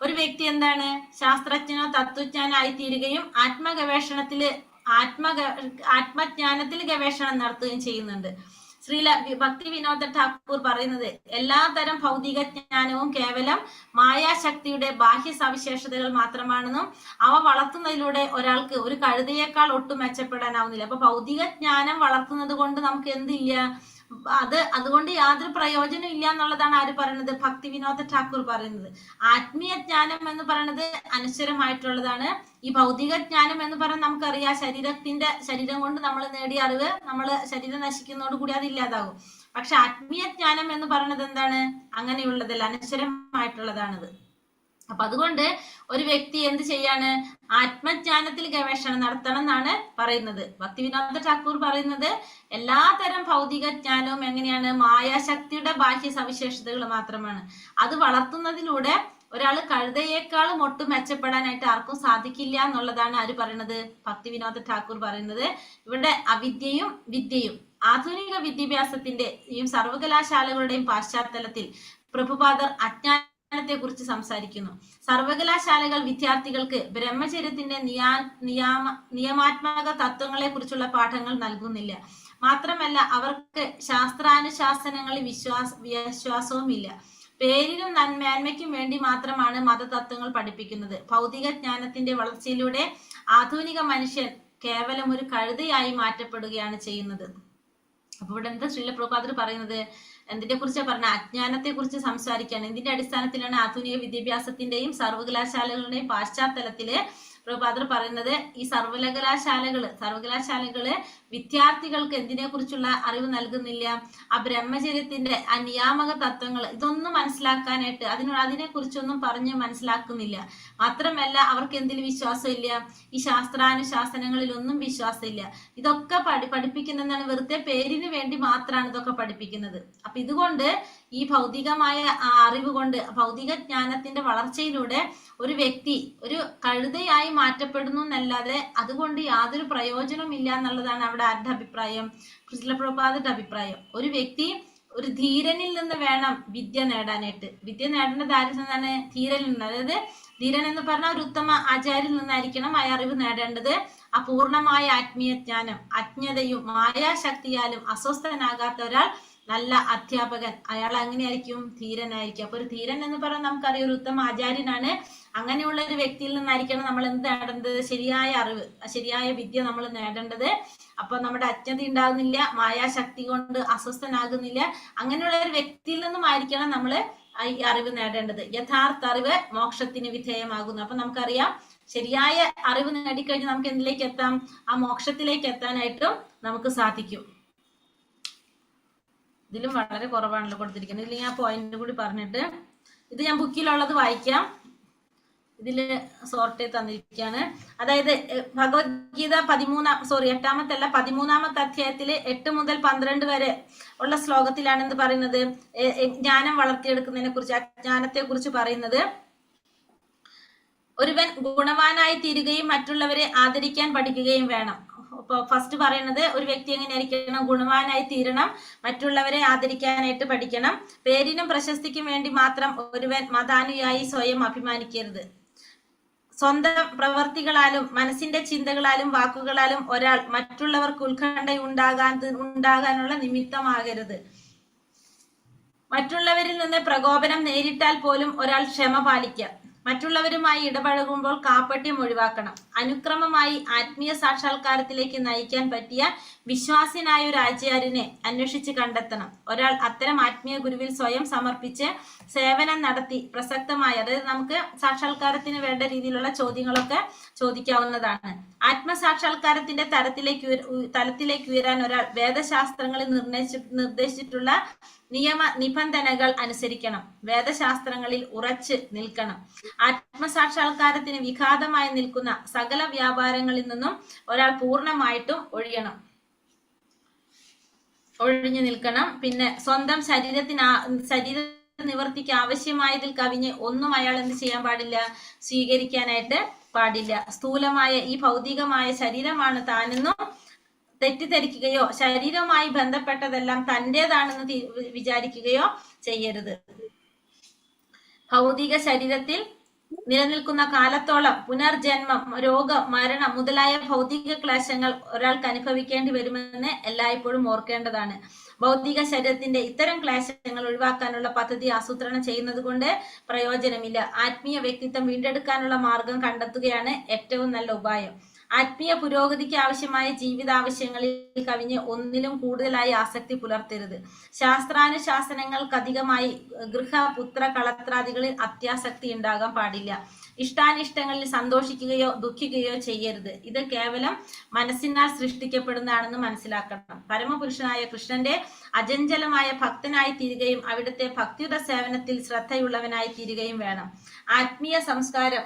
ഒരു വ്യക്തി എന്താണ്? ശാസ്ത്രജ്ഞനോ തത്വജ്ഞാനോ ആയി തീരുകയും ആത്മജ്ഞാനത്തിൽ ഗവേഷണം നടത്തുകയും ചെയ്യുന്നുണ്ട്. ശ്രീല ഭക്തി വിനോദ ഠാക്കൂർ പറയുന്നത് എല്ലാതരം ഭൗതിക ജ്ഞാനവും കേവലം മായാശക്തിയുടെ ബാഹ്യ സവിശേഷതകൾ മാത്രമാണെന്നും അവ വളർത്തുന്നതിലൂടെ ഒരാൾക്ക് ഒരു കഴുതയേക്കാൾ ഒട്ടും മെച്ചപ്പെടാനാവുന്നില്ല. അപ്പൊ ഭൗതിക ജ്ഞാനം വളർത്തുന്നത് കൊണ്ട് നമുക്ക് എന്തില്ല? അതുകൊണ്ട് യാതൊരു പ്രയോജനം ഇല്ല എന്നുള്ളതാണ് ആര് പറയുന്നത്? ഭക്തി വിനോദ ഠാക്കൂർ പറയുന്നത്. ആത്മീയ ജ്ഞാനം എന്ന് പറയുന്നത് അനശ്വരമായിട്ടുള്ളതാണ്. ഈ ഭൗതിക ജ്ഞാനം എന്ന് പറയുന്നത് നമുക്കറിയാം, ശരീരം കൊണ്ട് നമ്മൾ നേടിയ അറിവ് ശരീരം നശിക്കുന്നതോടുകൂടി അത് ഇല്ലാതാകും. പക്ഷെ ആത്മീയ ജ്ഞാനം എന്ന് പറയുന്നത് എന്താണ്? അങ്ങനെയുള്ളതല്ല, അനശ്വരമായിട്ടുള്ളതാണത്. അപ്പൊ അതുകൊണ്ട് ഒരു വ്യക്തി എന്ത് ചെയ്യാണ്? ആത്മജ്ഞാനത്തിൽ ഗവേഷണം നടത്തണം എന്നാണ് പറയുന്നത്. ഭക്തി വിനോദ ഠാക്കൂർ പറയുന്നത് എല്ലാതരം ഭൗതിക ജ്ഞാനവും എങ്ങനെയാണ്? മായാശക്തിയുടെ ബാഹ്യ സവിശേഷതകൾ മാത്രമാണ്. അത് വളർത്തുന്നതിലൂടെ ഒരാൾ കഴുതയേക്കാളും ഒട്ടും മെച്ചപ്പെടാനായിട്ട് ആർക്കും സാധിക്കില്ല എന്നുള്ളതാണ് ആര് പറയുന്നത്? ഭക്തി വിനോദ ഠാക്കൂർ പറയുന്നത്. ഇവിടെ അവിദ്യയും വിദ്യയും ആധുനിക വിദ്യാഭ്യാസത്തിന്റെയും സർവകലാശാലകളുടെയും പശ്ചാത്തലത്തിൽ പ്രഭുപാദർ അജ്ഞാനത്തെ കുറിച്ച് സംസാരിക്കുന്നു. സർവകലാശാലകൾ വിദ്യാർത്ഥികൾക്ക് ബ്രഹ്മചര്യത്തിന്റെ നിയമാത്മക തത്വങ്ങളെ കുറിച്ചുള്ള പാഠങ്ങൾ നൽകുന്നില്ല. മാത്രമല്ല അവർക്ക് ശാസ്ത്രാനുശാസനങ്ങളിൽ വിശ്വാസവുമില്ല. പേരിനും മേന്മയ്ക്കും വേണ്ടി മാത്രമാണ് മതതത്വങ്ങൾ പഠിപ്പിക്കുന്നത്. ഭൗതിക ജ്ഞാനത്തിന്റെ വളർച്ചയിലൂടെ ആധുനിക മനുഷ്യൻ കേവലം ഒരു കഴുതയായി മാറ്റപ്പെടുകയാണ് ചെയ്യുന്നത്. അപ്പൊ ഇവിടെ എന്താ ശ്രീല പ്രഭുപാദർ പറയുന്നത്? എന്തിനെ കുറിച്ചാണ് പറഞ്ഞ? അജ്ഞാനത്തെ കുറിച്ച് സംസാരിക്കുകയാണ്. ഇതിന്റെ അടിസ്ഥാനത്തിലാണ് ആധുനിക വിദ്യാഭ്യാസത്തിന്റെയും സർവകലാശാലകളുടെയും പശ്ചാത്തലത്തില് പ്രഭുപാദർ പറയുന്നത് ഈ സർവകലാശാലകള് വിദ്യാർത്ഥികൾക്ക് എന്തിനെ കുറിച്ചുള്ള അറിവ് നൽകുന്നില്ല? ആ ബ്രഹ്മചര്യത്തിന്റെ ആ നിയാമക തത്വങ്ങൾ ഇതൊന്നും മനസ്സിലാക്കാനായിട്ട് അതിനെ കുറിച്ചൊന്നും പറഞ്ഞ് മനസ്സിലാക്കുന്നില്ല. മാത്രമല്ല അവർക്ക് എന്തിൽ വിശ്വാസമില്ല? ഈ ശാസ്ത്രാനുശാസനങ്ങളിലൊന്നും വിശ്വാസമില്ല. ഇതൊക്കെ പഠിപ്പിക്കുന്നതാണ്, വെറുതെ പേരിന് വേണ്ടി മാത്രമാണ് ഇതൊക്കെ പഠിപ്പിക്കുന്നത്. അപ്പൊ ഇതുകൊണ്ട് ഈ ഭൗതികമായ അറിവ് കൊണ്ട്, ഭൗതിക ജ്ഞാനത്തിന്റെ വളർച്ചയിലൂടെ ഒരു വ്യക്തി ഒരു കഴുതയായി മാറ്റപ്പെടുന്നു എന്നല്ലാതെ അതുകൊണ്ട് യാതൊരു പ്രയോജനവും ഇല്ല എന്നുള്ളതാണ് അവിടെ ആരുടെ അഭിപ്രായം? ശ്രീല പ്രഭുപാദരുടെ അഭിപ്രായം. ഒരു വ്യക്തി ഒരു ധീരനിൽ നിന്ന് വേണം വിദ്യ നേടാനായിട്ട്. വിദ്യ നേടേണ്ടത് ആരിൽ നിന്നാണ്? ധീരനിൽ നിന്ന്. അതായത് ധീരൻ എന്ന് പറഞ്ഞാൽ ഒരു ഉത്തമ ആചാര്യനിൽ നിന്നായിരിക്കണം ആ അറിവ് നേടേണ്ടത്. അപൂർണമായ ആത്മീയ ജ്ഞാനം, അജ്ഞതയും മായാശക്തിയാലും അസ്വസ്ഥനാകാത്ത ഒരാൾ നല്ല അധ്യാപകൻ, അയാൾ എങ്ങനെയായിരിക്കും? ധീരനായിരിക്കും. അപ്പൊ ഒരു ധീരൻ എന്ന് പറഞ്ഞാൽ നമുക്കറിയാം ഒരു ഉത്തമ ആചാര്യനാണ്. അങ്ങനെയുള്ള ഒരു വ്യക്തിയിൽ നിന്നായിരിക്കണം നമ്മൾ എന്ത് നേടേണ്ടത്? ശരിയായ അറിവ്, ശരിയായ വിദ്യ നമ്മൾ നേടേണ്ടത്. അപ്പൊ നമ്മുടെ അജ്ഞത ഉണ്ടാകുന്നില്ല, മായാശക്തി കൊണ്ട് അസ്വസ്ഥനാകുന്നില്ല. അങ്ങനെയുള്ള ഒരു വ്യക്തിയിൽ നിന്നുമായിരിക്കണം നമ്മൾ ഈ അറിവ് നേടേണ്ടത്. യഥാർത്ഥ അറിവ് മോക്ഷത്തിന് വിധേയമാകുന്നു. അപ്പൊ നമുക്കറിയാം ശരിയായ അറിവ് നേടിക്കഴിഞ്ഞാൽ നമുക്ക് എന്തിലേക്ക് എത്താം? ആ മോക്ഷത്തിലേക്ക് എത്താനായിട്ടും നമുക്ക് സാധിക്കും. ഇതിലും വളരെ കുറവാണല്ലോ കൊടുത്തിരിക്കുന്നത്. ഇതിൽ ഞാൻ പോയിന്റ് കൂടി പറഞ്ഞിട്ട് ഇത് ഞാൻ ബുക്കിലുള്ളത് വായിക്കാം. ഇതില് സോർട്ട് ചെയ്ത് തന്നിരിക്കുകയാണ്. അതായത് ഭഗവത്ഗീത 13ാമത്തെ അധ്യായത്തില് 8 മുതൽ 12 വരെ ഉള്ള ശ്ലോകത്തിലാണ് എന്ത് പറയുന്നത്? ജ്ഞാനം വളർത്തിയെടുക്കുന്നതിനെ കുറിച്ച്, അജ്ഞാനത്തെ കുറിച്ച് പറയുന്നത്. ഒരുവൻ ഗുണവാനായി തീരുകയും മറ്റുള്ളവരെ ആദരിക്കാൻ പഠിക്കുകയും വേണം. ഇപ്പൊ ഫസ്റ്റ് പറയുന്നത് ഒരു വ്യക്തി എങ്ങനെയായിരിക്കണം? ഗുണവാനായി തീരണം, മറ്റുള്ളവരെ ആദരിക്കാനായിട്ട് പഠിക്കണം. പേരിനും പ്രശസ്തിക്കും വേണ്ടി മാത്രം ഒരുവൻ മതാനുയായി സ്വയം അഭിമാനിക്കരുത്. സ്വന്തം പ്രവർത്തികളാലും മനസ്സിന്റെ ചിന്തകളാലും വാക്കുകളാലും ഒരാൾ മറ്റുള്ളവർക്ക് ഉത്കണ്ഠ ഉണ്ടാകാനുള്ള നിമിത്തമാകരുത്. മറ്റുള്ളവരിൽ നിന്ന് പ്രകോപനം നേരിട്ടാൽ പോലും ഒരാൾ ക്ഷമ പാലിക്കാം. മറ്റുള്ളവരുമായി ഇടപഴകുമ്പോൾ കാപ്പട്യം ഒഴിവാക്കണം. അനുക്രമമായി ആത്മീയ സാക്ഷാത്കാരത്തിലേക്ക് നയിക്കാൻ പറ്റിയ വിശ്വാസിനായ ഒരു ആചാര്യനെ അന്വേഷിച്ച് കണ്ടെത്തണം. ഒരാൾ അത്തരം ആത്മീയ ഗുരുവിൽ സ്വയം സമർപ്പിച്ച് സേവനം നടത്തി പ്രസക്തമായ, അതായത് നമുക്ക് സാക്ഷാത്കാരത്തിന് വേണ്ട രീതിയിലുള്ള ചോദ്യങ്ങളൊക്കെ ചോദിക്കാവുന്നതാണ്. ആത്മസാക്ഷാത്കാരത്തിന്റെ തലത്തിലേക്ക് ഉയരാൻ ഒരാൾ വേദശാസ്ത്രങ്ങളിൽ നിർദ്ദേശിച്ചിട്ടുള്ള നിബന്ധനകൾ അനുസരിക്കണം. വേദശാസ്ത്രങ്ങളിൽ ഉറച്ചു നിൽക്കണം. ആത്മസാക്ഷാത്കാരത്തിന് വിഘാതമായി നിൽക്കുന്ന സകല വ്യാപാരങ്ങളിൽ നിന്നും ഒരാൾ പൂർണ്ണമായിട്ടും ഒഴിഞ്ഞു നിൽക്കണം. പിന്നെ സ്വന്തം ശരീര നിവർത്തിക്ക് ആവശ്യമായതിൽ കവിഞ്ഞ് ഒന്നും അയാൾ എന്ത് ചെയ്യാൻ പാടില്ല? സ്വീകരിക്കാനായിട്ട് പാടില്ല. സ്ഥൂലമായ ഈ ഭൗതികമായ ശരീരമാണ് താനെന്നും തെറ്റിദ്ധരിക്കുകയോ ശരീരവുമായി ബന്ധപ്പെട്ടതെല്ലാം തൻ്റെതാണെന്ന് വിചാരിക്കുകയോ ചെയ്യരുത്. ഭൗതിക ശരീരത്തിൽ നിലനിൽക്കുന്ന കാലത്തോളം പുനർജന്മം, രോഗം, മരണം മുതലായ ഭൗതിക ക്ലേശങ്ങൾ ഒരാൾക്ക് അനുഭവിക്കേണ്ടി വരുമെന്ന് എല്ലായ്പ്പോഴും ഓർക്കേണ്ടതാണ്. ഭൗതിക ശരീരത്തിന്റെ ഇത്തരം ക്ലേശങ്ങൾ ഒഴിവാക്കാനുള്ള പദ്ധതി ആസൂത്രണം ചെയ്യുന്നത് കൊണ്ട് പ്രയോജനമില്ല. ആത്മീയ വ്യക്തിത്വം വീണ്ടെടുക്കാനുള്ള മാർഗം കണ്ടെത്തുകയാണ് ഏറ്റവും നല്ല ഉപായം. ആത്മീയ പുരോഗതിക്ക് ആവശ്യമായ ജീവിതാവശ്യങ്ങളിൽ കവിഞ്ഞ് ഒന്നിലും കൂടുതലായി ആസക്തി പുലർത്തരുത്. ശാസ്ത്രാനുശാസനങ്ങൾക്കധികമായി ഗൃഹപുത്ര കളത്രാദികളിൽ അത്യാസക്തി ഉണ്ടാകാൻ പാടില്ല. ഇഷ്ടാനിഷ്ടങ്ങളിൽ സന്തോഷിക്കുകയോ ദുഃഖിക്കുകയോ ചെയ്യരുത്. ഇത് കേവലം മനസ്സിനാൽ സൃഷ്ടിക്കപ്പെടുന്നതാണെന്ന് മനസ്സിലാക്കണം. പരമപുരുഷനായ കൃഷ്ണന്റെ അചഞ്ചലമായ ഭക്തനായി തീരുകയും അവിടുത്തെ ഭക്തിയുടെ സേവനത്തിൽ ശ്രദ്ധയുള്ളവനായി തീരുകയും വേണം. ആത്മീയ സംസ്കാരം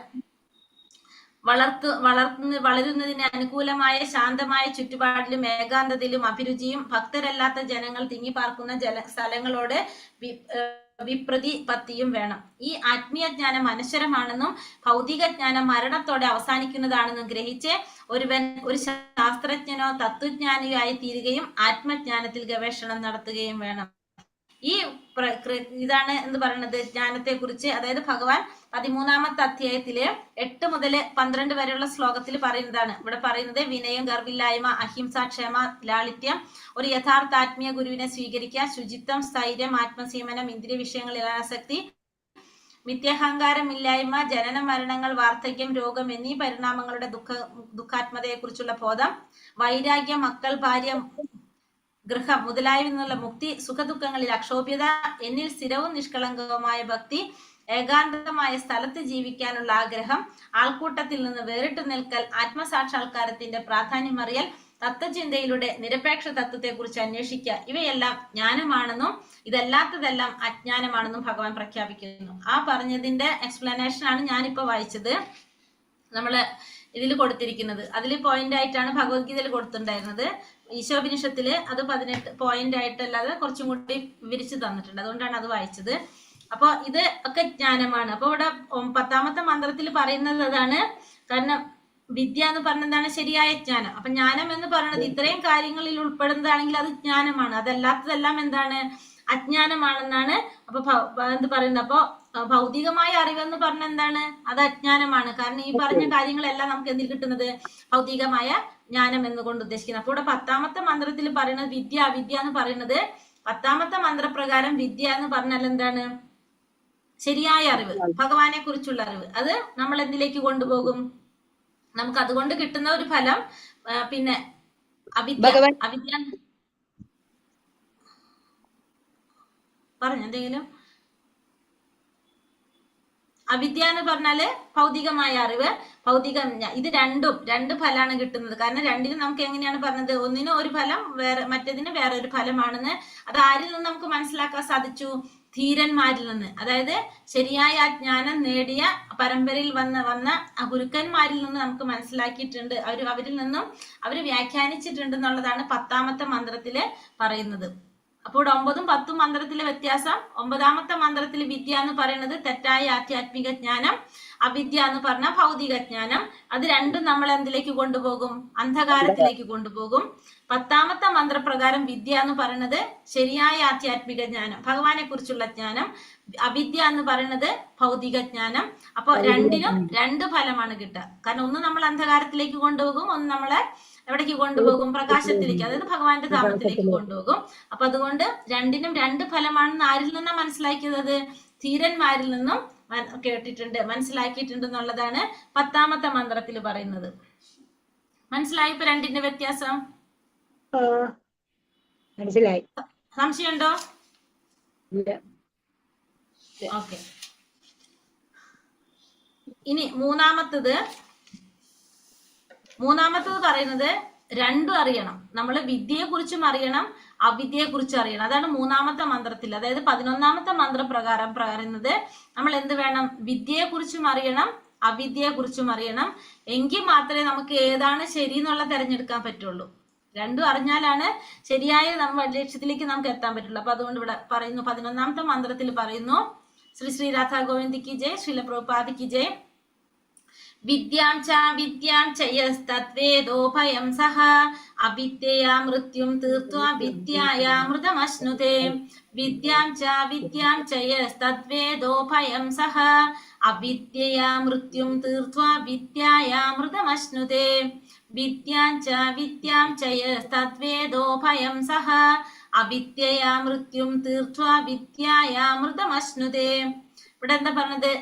വളരുന്നതിന് അനുകൂലമായ ശാന്തമായ ചുറ്റുപാടിലും ഏകാന്തതയിലും അഭിരുചിയും ഭക്തരല്ലാത്ത ജനങ്ങൾ തിങ്ങിപ്പാർക്കുന്ന സ്ഥലങ്ങളോട് വിപ്രതിപത്തിയും വേണം. ഈ ആത്മീയ ജ്ഞാനം അനശ്വരമാണെന്നും ഭൗതിക ജ്ഞാനം മരണത്തോടെ അവസാനിക്കുന്നതാണെന്നും ഗ്രഹിച്ച് ഒരുവൻ ഒരു ശാസ്ത്രജ്ഞനോ തത്വജ്ഞാനിയോ ആയി തീരുകയും ആത്മജ്ഞാനത്തിൽ ഗവേഷണം നടത്തുകയും വേണം. ഈ ഇതാണ് എന്ത് പറയുന്നത് ജ്ഞാനത്തെ കുറിച്ച്. അതായത് ഭഗവാൻ 13-ാമത്തെ അധ്യായത്തില് 8 മുതൽ 12 വരെയുള്ള ശ്ലോകത്തിൽ പറയുന്നതാണ്. ഇവിടെ പറയുന്നത് വിനയം, ഗർവില്ലായ്മ, അഹിംസ, ക്ഷമ, ലാളിത്യം, ഒരു യഥാർത്ഥ ആത്മീയ ഗുരുവിനെ സ്വീകരിക്കുക, ശുചിത്വം, സ്ഥൈര്യം, ആത്മസംയമനം, ഇന്ദ്രിയ വിഷയങ്ങളിൽ ആസക്തി, മിഥ്യാഹങ്കാരമില്ലായ്മ, ജനന മരണങ്ങൾ, വാർദ്ധക്യം, രോഗം എന്നീ പരിണാമങ്ങളുടെ ദുഃഖാത്മതയെ കുറിച്ചുള്ള ബോധം, വൈരാഗ്യം, മക്കൾ, ഭാര്യ, ഗൃഹം മുതലായവ നിന്നുള്ള മുക്തി, സുഖദുഃഖങ്ങളിൽ അക്ഷോഭ്യത, എന്നിൽ സ്ഥിരവും നിഷ്കളങ്കവുമായ ഭക്തി, ഏകാന്തമായ സ്ഥലത്ത് ജീവിക്കാനുള്ള ആഗ്രഹം, ആൾക്കൂട്ടത്തിൽ നിന്ന് വേറിട്ടു നിൽക്കൽ, ആത്മസാക്ഷാത്കാരത്തിന്റെ പ്രാധാന്യമറിയൽ, തത്വചിന്തയിലൂടെ നിരപേക്ഷ തത്വത്തെ കുറിച്ച് അന്വേഷിക്കുക, ഇവയെല്ലാം ജ്ഞാനമാണെന്നും ഇതല്ലാത്തതെല്ലാം അജ്ഞാനമാണെന്നും ഭഗവാൻ പ്രഖ്യാപിക്കുന്നു. ആ പറഞ്ഞതിന്റെ എക്സ്പ്ലനേഷൻ ആണ് ഞാനിപ്പോ വായിച്ചത്. നമ്മള് ഇതിൽ കൊടുത്തിരിക്കുന്നത് അതിൽ പോയിന്റ് ആയിട്ടാണ് ഭഗവത്ഗീതയിൽ കൊടുത്തിട്ടുണ്ടായിരുന്നത്. ഈശോപനിഷത്തില് അത് 18 പോയിന്റ് ആയിട്ടല്ലാതെ കുറച്ചും കൂടി വിവരിച്ചു തന്നിട്ടുണ്ട്. അതുകൊണ്ടാണ് അത് വായിച്ചത്. അപ്പൊ ഇത് ഒക്കെ ജ്ഞാനമാണ്. അപ്പൊ ഇവിടെ 10-ാമത്തെ മന്ത്രത്തിൽ പറയുന്നത് അതാണ്. കാരണം വിദ്യ എന്ന് പറഞ്ഞതാണ് ശരിയായ ജ്ഞാനം. അപ്പൊ ജ്ഞാനം എന്ന് പറയുന്നത് ഇത്രയും കാര്യങ്ങളിൽ ഉൾപ്പെടുന്നതാണെങ്കിൽ അത് ജ്ഞാനമാണ്. അതല്ലാത്തതെല്ലാം എന്താണ്? അജ്ഞാനമാണെന്നാണ് അപ്പൊ എന്ത് പറയുന്നത്. അപ്പൊ ഭൗതികമായ അറിവെന്ന് പറഞ്ഞ എന്താണ്? അത് അജ്ഞാനമാണ്. കാരണം ഈ പറഞ്ഞ കാര്യങ്ങളെല്ലാം നമുക്ക് എന്തിൽ കിട്ടുന്നത്? ഭൗതികമായ ജ്ഞാനം എന്നുകൊണ്ട് ഉദ്ദേശിക്കുന്നത്. അപ്പൊ ഇവിടെ 10-ാമത്തെ മന്ത്രത്തിൽ പറയുന്നത് വിദ്യ അവിദ്യ എന്ന് പറയുന്നത് 10-ാമത്തെ മന്ത്രപ്രകാരം വിദ്യ എന്ന് പറഞ്ഞാൽ എന്താണ്? ശരിയായ അറിവ്, ഭഗവാനെ കുറിച്ചുള്ള അറിവ്. അത് നമ്മൾ എന്തിലേക്ക് കൊണ്ടുപോകും? നമുക്ക് അതുകൊണ്ട് കിട്ടുന്ന ഒരു ഫലം പിന്നെ അവിദ്യ പറഞ്ഞു എന്തെങ്കിലും. അവിദ്യ എന്ന് പറഞ്ഞാല് ഭൗതികമായ അറിവ്, ഭൗതിക ഇത് രണ്ട് ഫലമാണ് കിട്ടുന്നത്. കാരണം രണ്ടിനും നമുക്ക് എങ്ങനെയാണ് പറഞ്ഞത്? ഒന്നിനും ഒരു ഫലം, മറ്റേതിന് വേറെ ഒരു ഫലമാണെന്ന്. അത് ആരിൽ നിന്ന് നമുക്ക് മനസ്സിലാക്കാൻ സാധിച്ചു? ധീരന്മാരിൽ നിന്ന്. അതായത് ശരിയായ ജ്ഞാനം നേടിയ പരമ്പരയിൽ വന്ന ഗുരുക്കന്മാരിൽ നിന്ന് നമുക്ക് മനസ്സിലാക്കിയിട്ടുണ്ട്. അവരിൽ നിന്നും അവർ വ്യാഖ്യാനിച്ചിട്ടുണ്ട് എന്നുള്ളതാണ് 10-ാമത്തെ മന്ത്രത്തില് പറയുന്നത്. അപ്പോൾ 9ഉം 10ഉം മന്ത്രത്തിലെ വ്യത്യാസം. 9-ാമത്തെ മന്ത്രത്തിൽ വിദ്യ എന്ന് പറയുന്നത് തെറ്റായ ആധ്യാത്മിക ജ്ഞാനം, അവിദ്യ എന്ന് പറഞ്ഞ ഭൗതിക ജ്ഞാനം. അത് രണ്ടും നമ്മൾ എന്തിലേക്ക് കൊണ്ടുപോകും? അന്ധകാരത്തിലേക്ക് കൊണ്ടുപോകും. 10-ാമത്തെ മന്ത്രപ്രകാരം വിദ്യ എന്ന് പറയുന്നത് ശരിയായ ആധ്യാത്മിക ജ്ഞാനം, ഭഗവാനെ കുറിച്ചുള്ള ജ്ഞാനം. അവിദ്യ എന്ന് പറയുന്നത് ഭൗതിക ജ്ഞാനം. അപ്പൊ രണ്ടിനും 2 ഫലമാണ് കിട്ടുക. കാരണം ഒന്ന് നമ്മൾ അന്ധകാരത്തിലേക്ക് കൊണ്ടുപോകും, ഒന്ന് നമ്മളെ എവിടേക്ക് കൊണ്ടുപോകും? പ്രകാശത്തിലേക്ക്, അതായത് ഭഗവാന്റെ ധാമത്തിലേക്ക് കൊണ്ടുപോകും. അപ്പൊ അതുകൊണ്ട് രണ്ടിനും 2 ഫലമാണെന്ന് ആരിൽ നിന്നാണ് മനസ്സിലാക്കിയത്? ധീരന്മാരിൽ നിന്നും കേട്ടിട്ടുണ്ട്, മനസ്സിലാക്കിയിട്ടുണ്ട് എന്നുള്ളതാണ് 10-ാമത്തെ മന്ത്രത്തിൽ പറയുന്നത്. മനസ്സിലായി ഇപ്പൊ രണ്ടിന്റെ വ്യത്യാസം? മനസ്സിലായി. സംശയമുണ്ടോ? ഓക്കെ. ഇനി മൂന്നാമത്തത് പറയുന്നത് രണ്ടും അറിയണം. നമ്മൾ വിദ്യയെ കുറിച്ചും അറിയണം, അവിദ്യയെ കുറിച്ചും അറിയണം. അതാണ് 3-ാമത്തെ മന്ത്രത്തിൽ. അതായത് 11-ാമത്തെ മന്ത്രപ്രകാരം പറയുന്നത് നമ്മൾ എന്ത് വേണം? വിദ്യയെ കുറിച്ചും അറിയണം, അവിദ്യയെ കുറിച്ചും അറിയണം. എങ്കിൽ മാത്രമേ നമുക്ക് ഏതാണ് ശരി എന്നുള്ള തിരഞ്ഞെടുക്കാൻ പറ്റുള്ളൂ. രണ്ടും അറിഞ്ഞാലാണ് ശരിയായ ലക്ഷ്യത്തിലേക്ക് നമുക്ക് എത്താൻ പറ്റുള്ളൂ. അപ്പൊ അതുകൊണ്ട് ഇവിടെ പറയുന്നു 11-ാമത്തെ മന്ത്രത്തിൽ പറയുന്നു, ശ്രീ രാധാ ഗോവിന്ദിക്ക് ജയ്, ശ്രീല പ്രഭുപാദിക്ക് ജയ്. വിദ്യാം ചയസ്തദ്വേദോഭയം സഹ അവിദ്യയാ മൃത്യും തീർത്വാ വിദ്യായാമൃതമശ്നുതേ. വിദ്യാം ചയസ്തദ്വേദോഭയം സഹ അവിദ്യയാ മൃത്യും തീർത്വാ വിദ്യായാമൃതമശ്നുതേ. വിദ്യാം ചയസ്തദ്വേദോഭയം സഹ അവിദ്യയാ മൃത്യും തീർത്വാ വിദ്യായാമൃതമശ്നുതേ. ഇവിടെ എന്താ പറഞ്ഞത്?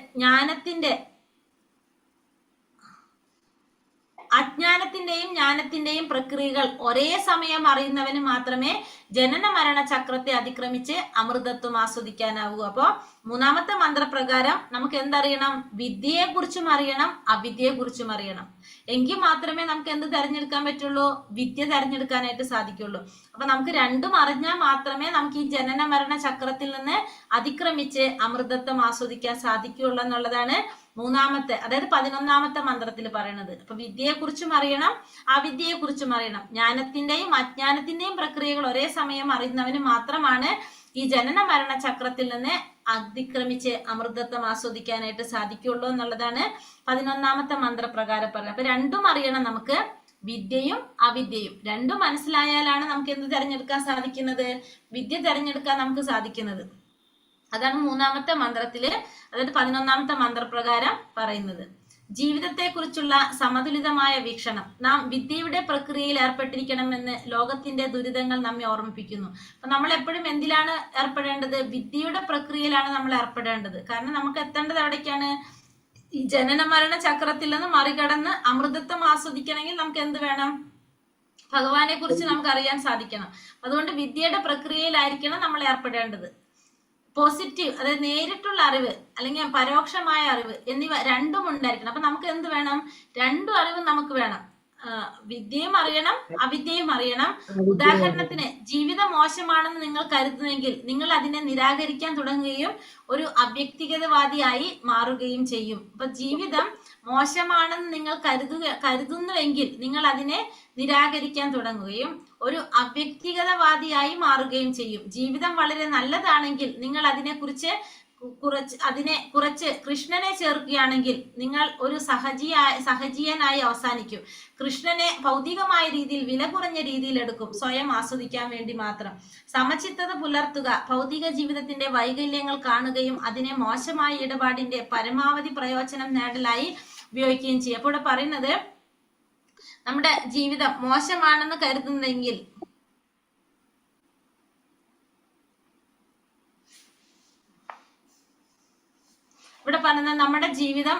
അജ്ഞാനത്തിന്റെയും ജ്ഞാനത്തിന്റെയും പ്രക്രിയകൾ ഒരേ സമയം അറിയുന്നവന് മാത്രമേ ജനന മരണ ചക്രത്തെ അതിക്രമിച്ച് അമൃതത്വം ആസ്വദിക്കാനാവൂ. അപ്പോ 3-ാമത്തെ മന്ത്രപ്രകാരം നമുക്ക് എന്തറിയണം? വിദ്യയെ കുറിച്ചും അറിയണം, അവിദ്യയെ കുറിച്ചും അറിയണം. എങ്കിൽ മാത്രമേ നമുക്ക് എന്ത് തെരഞ്ഞെടുക്കാൻ പറ്റുള്ളൂ? വിദ്യ തെരഞ്ഞെടുക്കാനായിട്ട് സാധിക്കുള്ളൂ. അപ്പൊ നമുക്ക് രണ്ടും അറിഞ്ഞാൽ മാത്രമേ നമുക്ക് ഈ ജനന മരണ ചക്രത്തിൽ നിന്ന് അതിക്രമിച്ച് അമൃതത്വം ആസ്വദിക്കാൻ സാധിക്കുള്ളൂ എന്നുള്ളതാണ് 3-ാമത്തെ, അതായത് 11-ാമത്തെ മന്ത്രത്തിൽ പറയുന്നത്. അപ്പൊ വിദ്യയെ കുറിച്ചും അറിയണം, അവിദ്യയെ കുറിച്ചും അറിയണം. ജ്ഞാനത്തിന്റെയും അജ്ഞാനത്തിന്റെയും പ്രക്രിയകൾ ഒരേ സമയം അറിയുന്നവന് മാത്രമാണ് ഈ ജനന മരണ ചക്രത്തിൽ നിന്ന് അതിക്രമിച്ച് അമൃതത്വം ആസ്വദിക്കാനായിട്ട് സാധിക്കുള്ളൂ എന്നുള്ളതാണ് 11-ാമത്തെ മന്ത്രപ്രകാരം പറയുന്നത്. അപ്പൊ രണ്ടും അറിയണം നമുക്ക്. വിദ്യയും അവിദ്യയും രണ്ടും മനസ്സിലായാലാണ് നമുക്ക് എന്ത് തിരഞ്ഞെടുക്കാൻ സാധിക്കുന്നത്? വിദ്യ തിരഞ്ഞെടുക്കാൻ നമുക്ക് സാധിക്കുന്നത്. അതാണ് മൂന്നാമത്തെ മന്ത്രത്തില്, അതായത് 11ാമത്തെ മന്ത്രപ്രകാരം പറയുന്നത്. ജീവിതത്തെക്കുറിച്ചുള്ള സമതുലിതമായ വീക്ഷണം. നാം വിദ്യയുടെ പ്രക്രിയയിൽ ഏർപ്പെട്ടിരിക്കണമെന്ന് ലോകത്തിന്റെ ദുരിതങ്ങൾ നമ്മെ ഓർമ്മിപ്പിക്കുന്നു. അപ്പൊ നമ്മൾ എപ്പോഴും എന്തിലാണ് ഏർപ്പെടേണ്ടത്? വിദ്യയുടെ പ്രക്രിയയിലാണ് നമ്മൾ ഏർപ്പെടേണ്ടത്. കാരണം നമുക്ക് എത്തേണ്ടത് എവിടേക്കാണ്? ഈ ജനന മരണ ചക്രത്തിൽ നിന്ന് മറികടന്ന് അമൃതത്വം ആസ്വദിക്കണമെങ്കിൽ നമുക്ക് എന്ത് വേണം? ഭഗവാനെ കുറിച്ച് നമുക്ക് അറിയാൻ സാധിക്കണം. അതുകൊണ്ട് വിദ്യയുടെ പ്രക്രിയയിലായിരിക്കണം നമ്മൾ ഏർപ്പെടേണ്ടത്. പോസിറ്റീവ്, അതായത് നേരിട്ടുള്ള അറിവ് അല്ലെങ്കിൽ പരോക്ഷമായ അറിവ് എന്നിവ രണ്ടും ഉണ്ടായിരിക്കണം. അപ്പൊ നമുക്ക് എന്ത് വേണം? രണ്ടും അറിവും നമുക്ക് വേണം. വിദ്യയും അറിയണം, അവിദ്യയും അറിയണം. ഉദാഹരണത്തിന്, ജീവിതം മോശമാണെന്ന് നിങ്ങൾ കരുതുന്നെങ്കിൽ നിങ്ങൾ അതിനെ നിരാകരിക്കാൻ തുടങ്ങുകയും ഒരു അവ്യക്തിഗതവാദിയായി മാറുകയും ചെയ്യും. അപ്പൊ ജീവിതം മോശമാണെന്ന് നിങ്ങൾ കരുതുന്നുവെങ്കിൽ നിങ്ങൾ അതിനെ നിരാകരിക്കാൻ തുടങ്ങുകയും ഒരു അവ്യക്തിഗതവാദിയായി മാറുകയും ചെയ്യും. ജീവിതം വളരെ നല്ലതാണെങ്കിൽ നിങ്ങൾ അതിനെ കുറച്ച് കൃഷ്ണനെ ചേർക്കുകയാണെങ്കിൽ നിങ്ങൾ ഒരു സഹജീയനായി അവസാനിക്കും. കൃഷ്ണനെ ഭൗതികമായ രീതിയിൽ വില കുറഞ്ഞ രീതിയിൽ എടുക്കും, സ്വയം ആസ്വദിക്കാൻ വേണ്ടി മാത്രം. സമചിത്തത പുലർത്തുക, ഭൗതിക ജീവിതത്തിന്റെ വൈകല്യങ്ങൾ കാണുകയും അതിനെ മോശമായ ഇടപാടിന്റെ പരമാവധി പ്രയോജനം നേടലായി ഉപയോഗിക്കുകയും ചെയ്യും. അപ്പോൾ ഇവിടെ പറയുന്നത്, നമ്മുടെ ജീവിതം മോശമാണെന്ന് കരുതുന്നെങ്കിൽ ഇവിടെ പറയുന്നത്, നമ്മുടെ ജീവിതം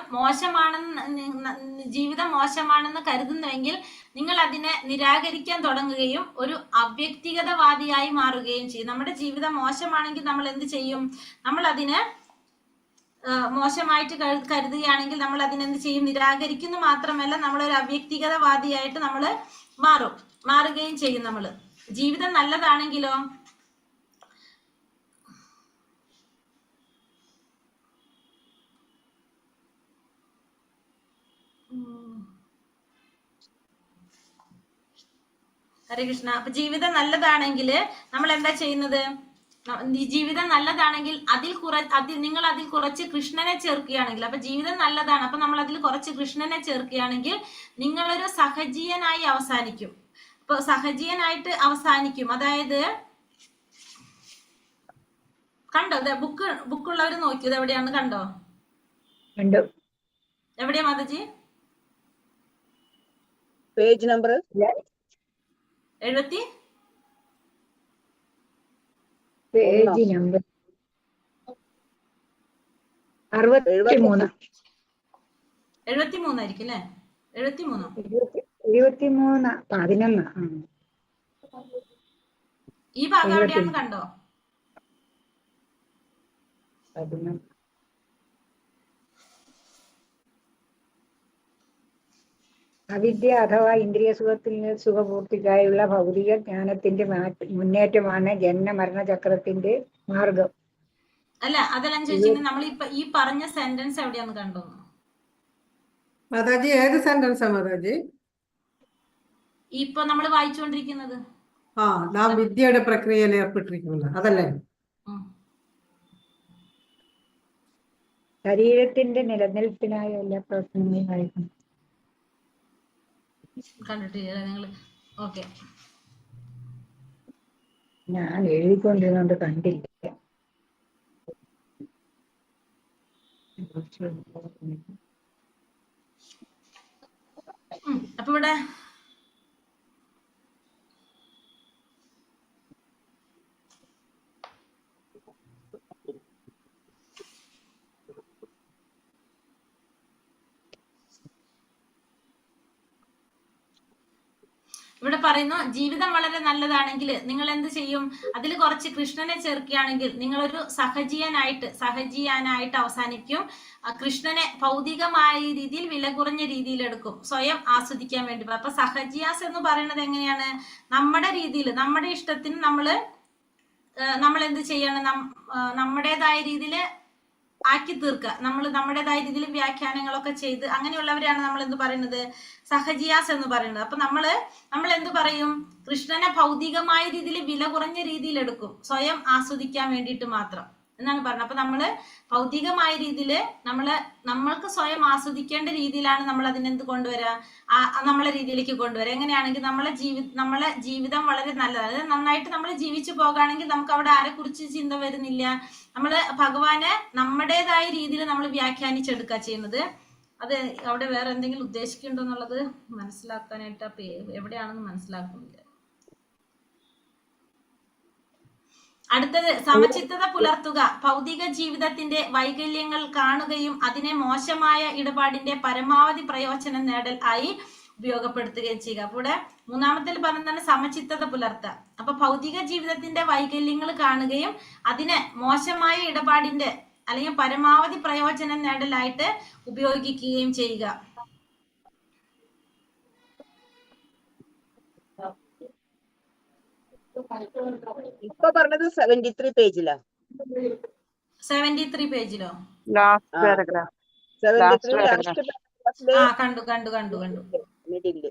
മോശമാണെന്ന് കരുതുന്നുവെങ്കിൽ നിങ്ങൾ അതിനെ നിരാകരിക്കാൻ തുടങ്ങുകയും ഒരു അവ്യക്തിഗതവാദിയായി മാറുകയും ചെയ്യും. നമ്മുടെ ജീവിതം മോശമാണെങ്കിൽ നമ്മൾ എന്ത് ചെയ്യും? നമ്മൾ അതിനെ മോശമായിട്ട് കരുതുകയാണെങ്കിൽ നമ്മൾ അതിനെന്ത് ചെയ്യും? നിരാകരിക്കുന്നു മാത്രമല്ല, നമ്മളൊരു അവ്യക്തിഗതവാദിയായിട്ട് നമ്മൾ മാറുകയും ചെയ്യും. നമ്മൾ ജീവിതം നല്ലതാണെങ്കിലോ ഹരേ കൃഷ്ണ. അപ്പൊ ജീവിതം നല്ലതാണെങ്കിൽ നമ്മൾ എന്താ ചെയ്യുന്നത്? ജീവിതം നല്ലതാണെങ്കിൽ നിങ്ങൾ അതിൽ കുറച്ച് കൃഷ്ണനെ ചേർക്കുകയാണെങ്കിൽ, അപ്പൊ ജീവിതം നല്ലതാണ്, അപ്പൊ നമ്മൾ അതിൽ കുറച്ച് കൃഷ്ണനെ ചേർക്കുകയാണെങ്കിൽ നിങ്ങളൊരു സഹജീയനായി അവസാനിക്കും. അപ്പൊ സഹജീയനായിട്ട് അവസാനിക്കും. അതായത് കണ്ടോ? ബുക്കുള്ളവർ നോക്കിയത് എവിടെയാന്ന് കണ്ടോ? എവിടെയാ Mataji? Page number 70 page number 63 ആയിരിക്കും അല്ലെ? 73 11 ഈ ഭാഗം എവിടെയാന്ന് കണ്ടോ? 11 അവിദ്യ അഥവാ ഇന്ദ്രിയ സുഖപൂർത്തിക്കായുള്ള ഭൗതിക ജ്ഞാനത്തിന്റെ മുന്നേറ്റമാണ് ജനന മരണചക്രത്തിന്റെ മാർഗം. അല്ല, അതെല്ലാം ചോദിച്ചിട്ട് നമ്മൾ ഈ പറഞ്ഞ സെന്റൻസ് എവിടെയാന്ന് കണ്ടോ മാതാജി? ഏത് സെന്റൻസാ മാതാജി? ഇപ്പൊ നമ്മൾ വായിച്ചുകൊണ്ടിരിക്കുന്നത്. നാം വിദ്യയുടെ പ്രക്രിയയിൽ ഏർപ്പെട്ടിരിക്കുന്നത് അതല്ലേ? ശരീരത്തിന്റെ നിലനിൽപ്പിനായ എല്ലാ പ്രവർത്തനങ്ങളും കഴിക്കണം. കണ്ടിട്ടില്ല നിങ്ങൾ? ഓക്കെ, ഞാൻ എഴുതിക്കൊണ്ടിരുന്നോണ്ട് കണ്ടില്ല. അപ്പൊ ഇവിടെ പറയുന്നു, ജീവിതം വളരെ നല്ലതാണെങ്കിൽ നിങ്ങൾ എന്ത് ചെയ്യും? അതിൽ കുറച്ച് കൃഷ്ണനെ ചേർക്കുകയാണെങ്കിൽ നിങ്ങളൊരു സഹജീയനായിട്ട് അവസാനിക്കും. കൃഷ്ണനെ ഭൗതികമായ രീതിയിൽ വില കുറഞ്ഞ രീതിയിൽ എടുക്കും, സ്വയം ആസ്വദിക്കാൻ വേണ്ടി. അപ്പൊ സഹജിയാസ് എന്ന് പറയുന്നത് എങ്ങനെയാണ്? നമ്മുടെ രീതിയിൽ, നമ്മുടെ ഇഷ്ടത്തിന് നമ്മൾ എന്ത് ചെയ്യണം? നമ്മുടേതായ രീതിയിൽ ആക്കി തീർക്കുക. നമ്മൾ നമ്മുടേതായ രീതിയിൽ വ്യാഖ്യാനങ്ങളൊക്കെ ചെയ്ത് അങ്ങനെയുള്ളവരെയാണ് നമ്മൾ എന്ത് പറയുന്നത്? സഹജിയാസ് എന്ന് പറയുന്നത്. അപ്പൊ നമ്മൾ എന്ത് പറയും? കൃഷ്ണനെ ഭൗതികമായ രീതിയിൽ വില കുറഞ്ഞ രീതിയിൽ എടുക്കും, സ്വയം ആസ്വദിക്കാൻ വേണ്ടിയിട്ട് മാത്രം. എന്നാണ് പറഞ്ഞത്. അപ്പൊ നമ്മള് ഭൗതികമായ രീതിയിൽ നമ്മൾക്ക് സ്വയം ആസ്വദിക്കേണ്ട രീതിയിലാണ് നമ്മൾ അതിനെന്ത് കൊണ്ടുവരിക, നമ്മളെ രീതിയിലേക്ക് കൊണ്ടുവരിക. എങ്ങനെയാണെങ്കിൽ നമ്മളെ ജീവിതം വളരെ നല്ലതാണ്, അതായത് നന്നായിട്ട് നമ്മൾ ജീവിച്ചു പോകുകയാണെങ്കിൽ നമുക്ക് അവിടെ ആരെക്കുറിച്ച് ചിന്ത വരുന്നില്ല. നമ്മള് ഭഗവാനെ നമ്മുടേതായ രീതിയിൽ നമ്മൾ വ്യാഖ്യാനിച്ചെടുക്കുക ചെയ്യുന്നത്. അത് അവിടെ വേറെ എന്തെങ്കിലും ഉദ്ദേശിക്കുന്നുണ്ടോ എന്നുള്ളത് മനസ്സിലാക്കാനായിട്ട് എവിടെയാണെന്ന് മനസ്സിലാക്കുന്നില്ല. അടുത്തത് സമചിത്തത പുലർത്തുക. ഭൗതിക ജീവിതത്തിന്റെ വൈകല്യങ്ങൾ കാണുകയും അതിനെ മോശമായ ഇടപാടിന്റെ പരമാവധി പ്രയോജനം നേടൽ ആയി ഉപയോഗപ്പെടുത്തുകയും ചെയ്യുക. അപ്പൊ ഇവിടെ മൂന്നാമത്തിൽ പറഞ്ഞതാണ് സമചിത്തത പുലർത്തുക. അപ്പൊ ഭൗതിക ജീവിതത്തിന്റെ വൈകല്യങ്ങൾ കാണുകയും അതിനെ മോശമായ ഇടപാടിന്റെ അല്ലെങ്കിൽ പരമാവധി പ്രയോജനം നേടലായിട്ട് ഉപയോഗിക്കുകയും ചെയ്യുക. ഇപ്പൊ പറഞ്ഞത് 73 പേജിലാ. 73 പേജിലോ? Last paragraph. 73 ലാസ്റ്റ് പാരഗ്രാഫില് കണ്ടു. മിഡില്.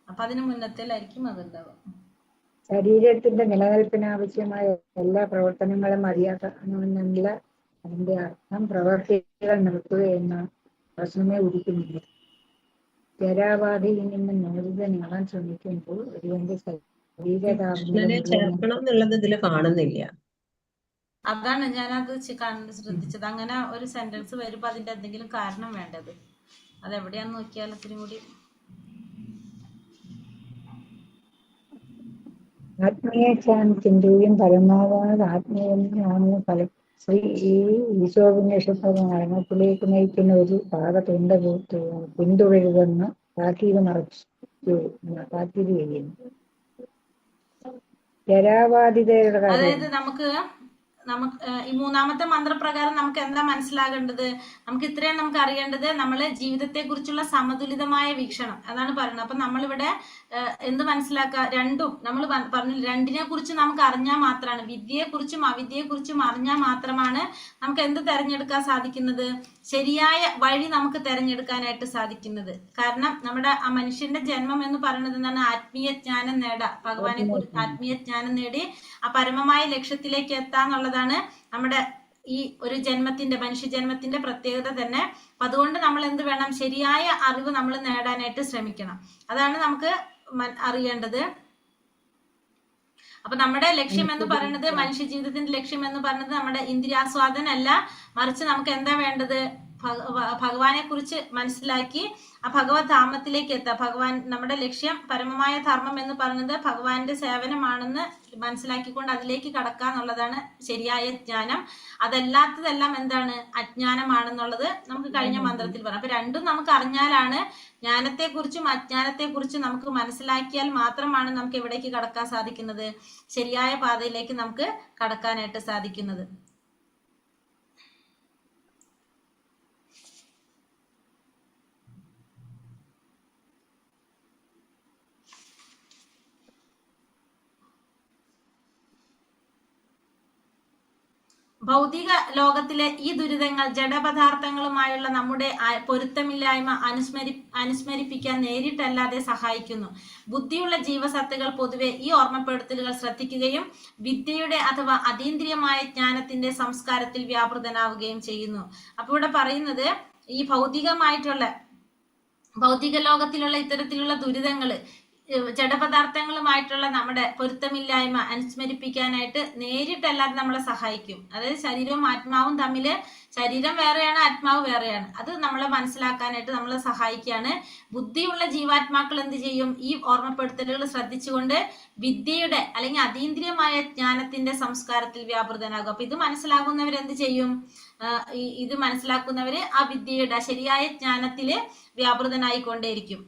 അപ്പൊ അതിന് മുന്നത്തേലായിരിക്കും അതുണ്ടാവുക. ശരീരത്തിന്റെ നിലനിൽപ്പിന് ആവശ്യമായ എല്ലാ പ്രവർത്തനങ്ങളും മതിയാക്കണമെന്നുള്ള അതിന്റെ അർത്ഥം പ്രവർത്തികൾ നിർത്തുക എന്ന പ്രശ്നമേ ഉദിക്കുന്നില്ല. ജരാബാധയിൽ നിന്ന് മോചിതനാകാൻ ശ്രമിക്കുമ്പോൾ ഒരുവന്റെ കൃഷ്ണനെ ചേർക്കണം എന്നുള്ളത് ഇതില് കാണുന്നില്ല. അതാണ് ഞാനത് ശ്രദ്ധിച്ചത്. അങ്ങനെ ഒരു സെന്റൻസ് വരുമ്പോ അതിന്റെ എന്തെങ്കിലും കാരണം വേണ്ടത്. അതെവിടെയാന്ന് നോക്കിയാൽ ഇത്തിരി കൂടി ആത്മീയജ്ഞാനത്തിന്റെയും പരമാവധി ആത്മീയമാണ് ശ്രീ ഈശോവിനേഷത്തിലേക്ക് നയിക്കുന്ന ഒരു പാകത്തുണ്ട് പിന്തുടരുതെന്ന് താക്കീത് ചെയ്യുന്നു. ജരാബാധിതരുടെ കാര്യം, അതായത് നമുക്ക് ഈ മൂന്നാമത്തെ മന്ത്രപ്രകാരം നമുക്ക് എന്താ മനസ്സിലാകേണ്ടത്? നമുക്ക് ഇത്രയും നമുക്ക് അറിയേണ്ടത് നമ്മള് ജീവിതത്തെ കുറിച്ചുള്ള സമതുലിതമായ വീക്ഷണം അതാണ് പറയുന്നത്. അപ്പൊ നമ്മളിവിടെ എന്ത് മനസ്സിലാക്കുക? രണ്ടും നമ്മൾ പറഞ്ഞു, രണ്ടിനെ കുറിച്ച് നമുക്ക് അറിഞ്ഞാൽ മാത്രമാണ്, വിദ്യയെ കുറിച്ചും അവിദ്യയെ കുറിച്ചും അറിഞ്ഞാൽ മാത്രമാണ് നമുക്ക് എന്ത് തെരഞ്ഞെടുക്കാൻ സാധിക്കുന്നത്? ശരിയായ വഴി നമുക്ക് തെരഞ്ഞെടുക്കാനായിട്ട് സാധിക്കുന്നത്. കാരണം നമ്മുടെ ആ മനുഷ്യന്റെ ജന്മം എന്ന് പറയുന്നത് എന്താണ്? ആത്മീയ ജ്ഞാനം നേടാ, ഭഗവാനെ കുറിച്ച് ആത്മീയ ജ്ഞാനം നേടി ആ പരമമായ ലക്ഷ്യത്തിലേക്ക് എത്താന്നുള്ളതാണ് നമ്മുടെ ഈ ഒരു മനുഷ്യജന്മത്തിന്റെ പ്രത്യേകത തന്നെ. അപ്പൊ അതുകൊണ്ട് നമ്മൾ എന്ത് വേണം? ശരിയായ അറിവ് നമ്മൾ നേടാനായിട്ട് ശ്രമിക്കണം. അതാണ് നമുക്ക് അറിയേണ്ടത്. അപ്പൊ നമ്മുടെ ലക്ഷ്യം എന്ന് പറയുന്നത്, മനുഷ്യ ജീവിതത്തിന്റെ ലക്ഷ്യം എന്ന് പറയുന്നത് നമ്മുടെ ഇന്ദ്രിയാസ്വാദനല്ല, മറിച്ച് നമുക്ക് എന്താ വേണ്ടത്? ഭഗവാനെ കുറിച്ച് മനസ്സിലാക്കി ആ ഭഗവത് ധാമത്തിലേക്ക് എത്താം. നമ്മുടെ ലക്ഷ്യം, പരമമായ ധർമ്മം എന്ന് പറയുന്നത് ഭഗവാന്റെ സേവനമാണെന്ന് മനസ്സിലാക്കിക്കൊണ്ട് അതിലേക്ക് കടക്കാന്നുള്ളതാണ് ശരിയായ ജ്ഞാനം. അതല്ലാത്തതെല്ലാം എന്താണ്? അജ്ഞാനമാണെന്നുള്ളത് നമുക്ക് കഴിഞ്ഞ മന്ത്രത്തിൽ പറയാം. അപ്പൊ രണ്ടും നമുക്ക് അറിഞ്ഞാലാണ്, ജ്ഞാനത്തെക്കുറിച്ചും അജ്ഞാനത്തെക്കുറിച്ചും നമുക്ക് മനസ്സിലാക്കിയാൽ മാത്രമാണ് നമുക്ക് എവിടേക്ക് കടക്കാൻ സാധിക്കുന്നത്? ശരിയായ പാതയിലേക്ക് നമുക്ക് കടക്കാനായിട്ട് സാധിക്കുന്നത്. ഭൗതിക ലോകത്തിലെ ഈ ദുരിതങ്ങൾ ജഡപദാർത്ഥങ്ങളുമായുള്ള നമ്മുടെ പൊരുത്തമില്ലായ്മ അനുസ്മരിപ്പിക്കാൻ നേരിട്ടല്ലാതെ സഹായിക്കുന്നു. ബുദ്ധിയുള്ള ജീവസത്തുകൾ പൊതുവെ ഈ ഓർമ്മപ്പെടുത്തലുകൾ ശ്രദ്ധിക്കുകയും വിദ്യയുടെ അഥവാ അതീന്ദ്രിയമായ ജ്ഞാനത്തിന്റെ സംസ്കാരത്തിൽ വ്യാപൃതനാവുകയും ചെയ്യുന്നു. അപ്പൊ ഇവിടെ പറയുന്നത് ഈ ഭൗതിക ലോകത്തിലുള്ള ഇത്തരത്തിലുള്ള ദുരിതങ്ങള് ജഡപദാർത്ഥങ്ങളുമായിട്ടുള്ള നമ്മുടെ പൊരുത്തമില്ലായ്മ അനുസ്മരിപ്പിക്കാനായിട്ട് നേരിട്ടല്ലാതെ നമ്മളെ സഹായിക്കും. അതായത് ശരീരവും ആത്മാവും തമ്മില്, ശരീരം വേറെയാണ്, ആത്മാവ് വേറെയാണ്, അത് നമ്മളെ മനസ്സിലാക്കാനായിട്ട് നമ്മളെ സഹായിക്കുകയാണ്. ബുദ്ധിയുള്ള ജീവാത്മാക്കൾ എന്ത് ചെയ്യും? ഈ ഓർമ്മപ്പെടുത്തലുകൾ ശ്രദ്ധിച്ചുകൊണ്ട് വിദ്യയുടെ അല്ലെങ്കിൽ അതീന്ദ്രിയമായ ജ്ഞാനത്തിന്റെ സംസ്കാരത്തിൽ വ്യാപൃതനാകും. അപ്പൊ ഇത് മനസ്സിലാകുന്നവരെന്ത് ചെയ്യും? ഇത് മനസ്സിലാക്കുന്നവര് ആ വിദ്യയുടെ ശരിയായ ജ്ഞാനത്തില് വ്യാപൃതനായിക്കൊണ്ടേയിരിക്കും.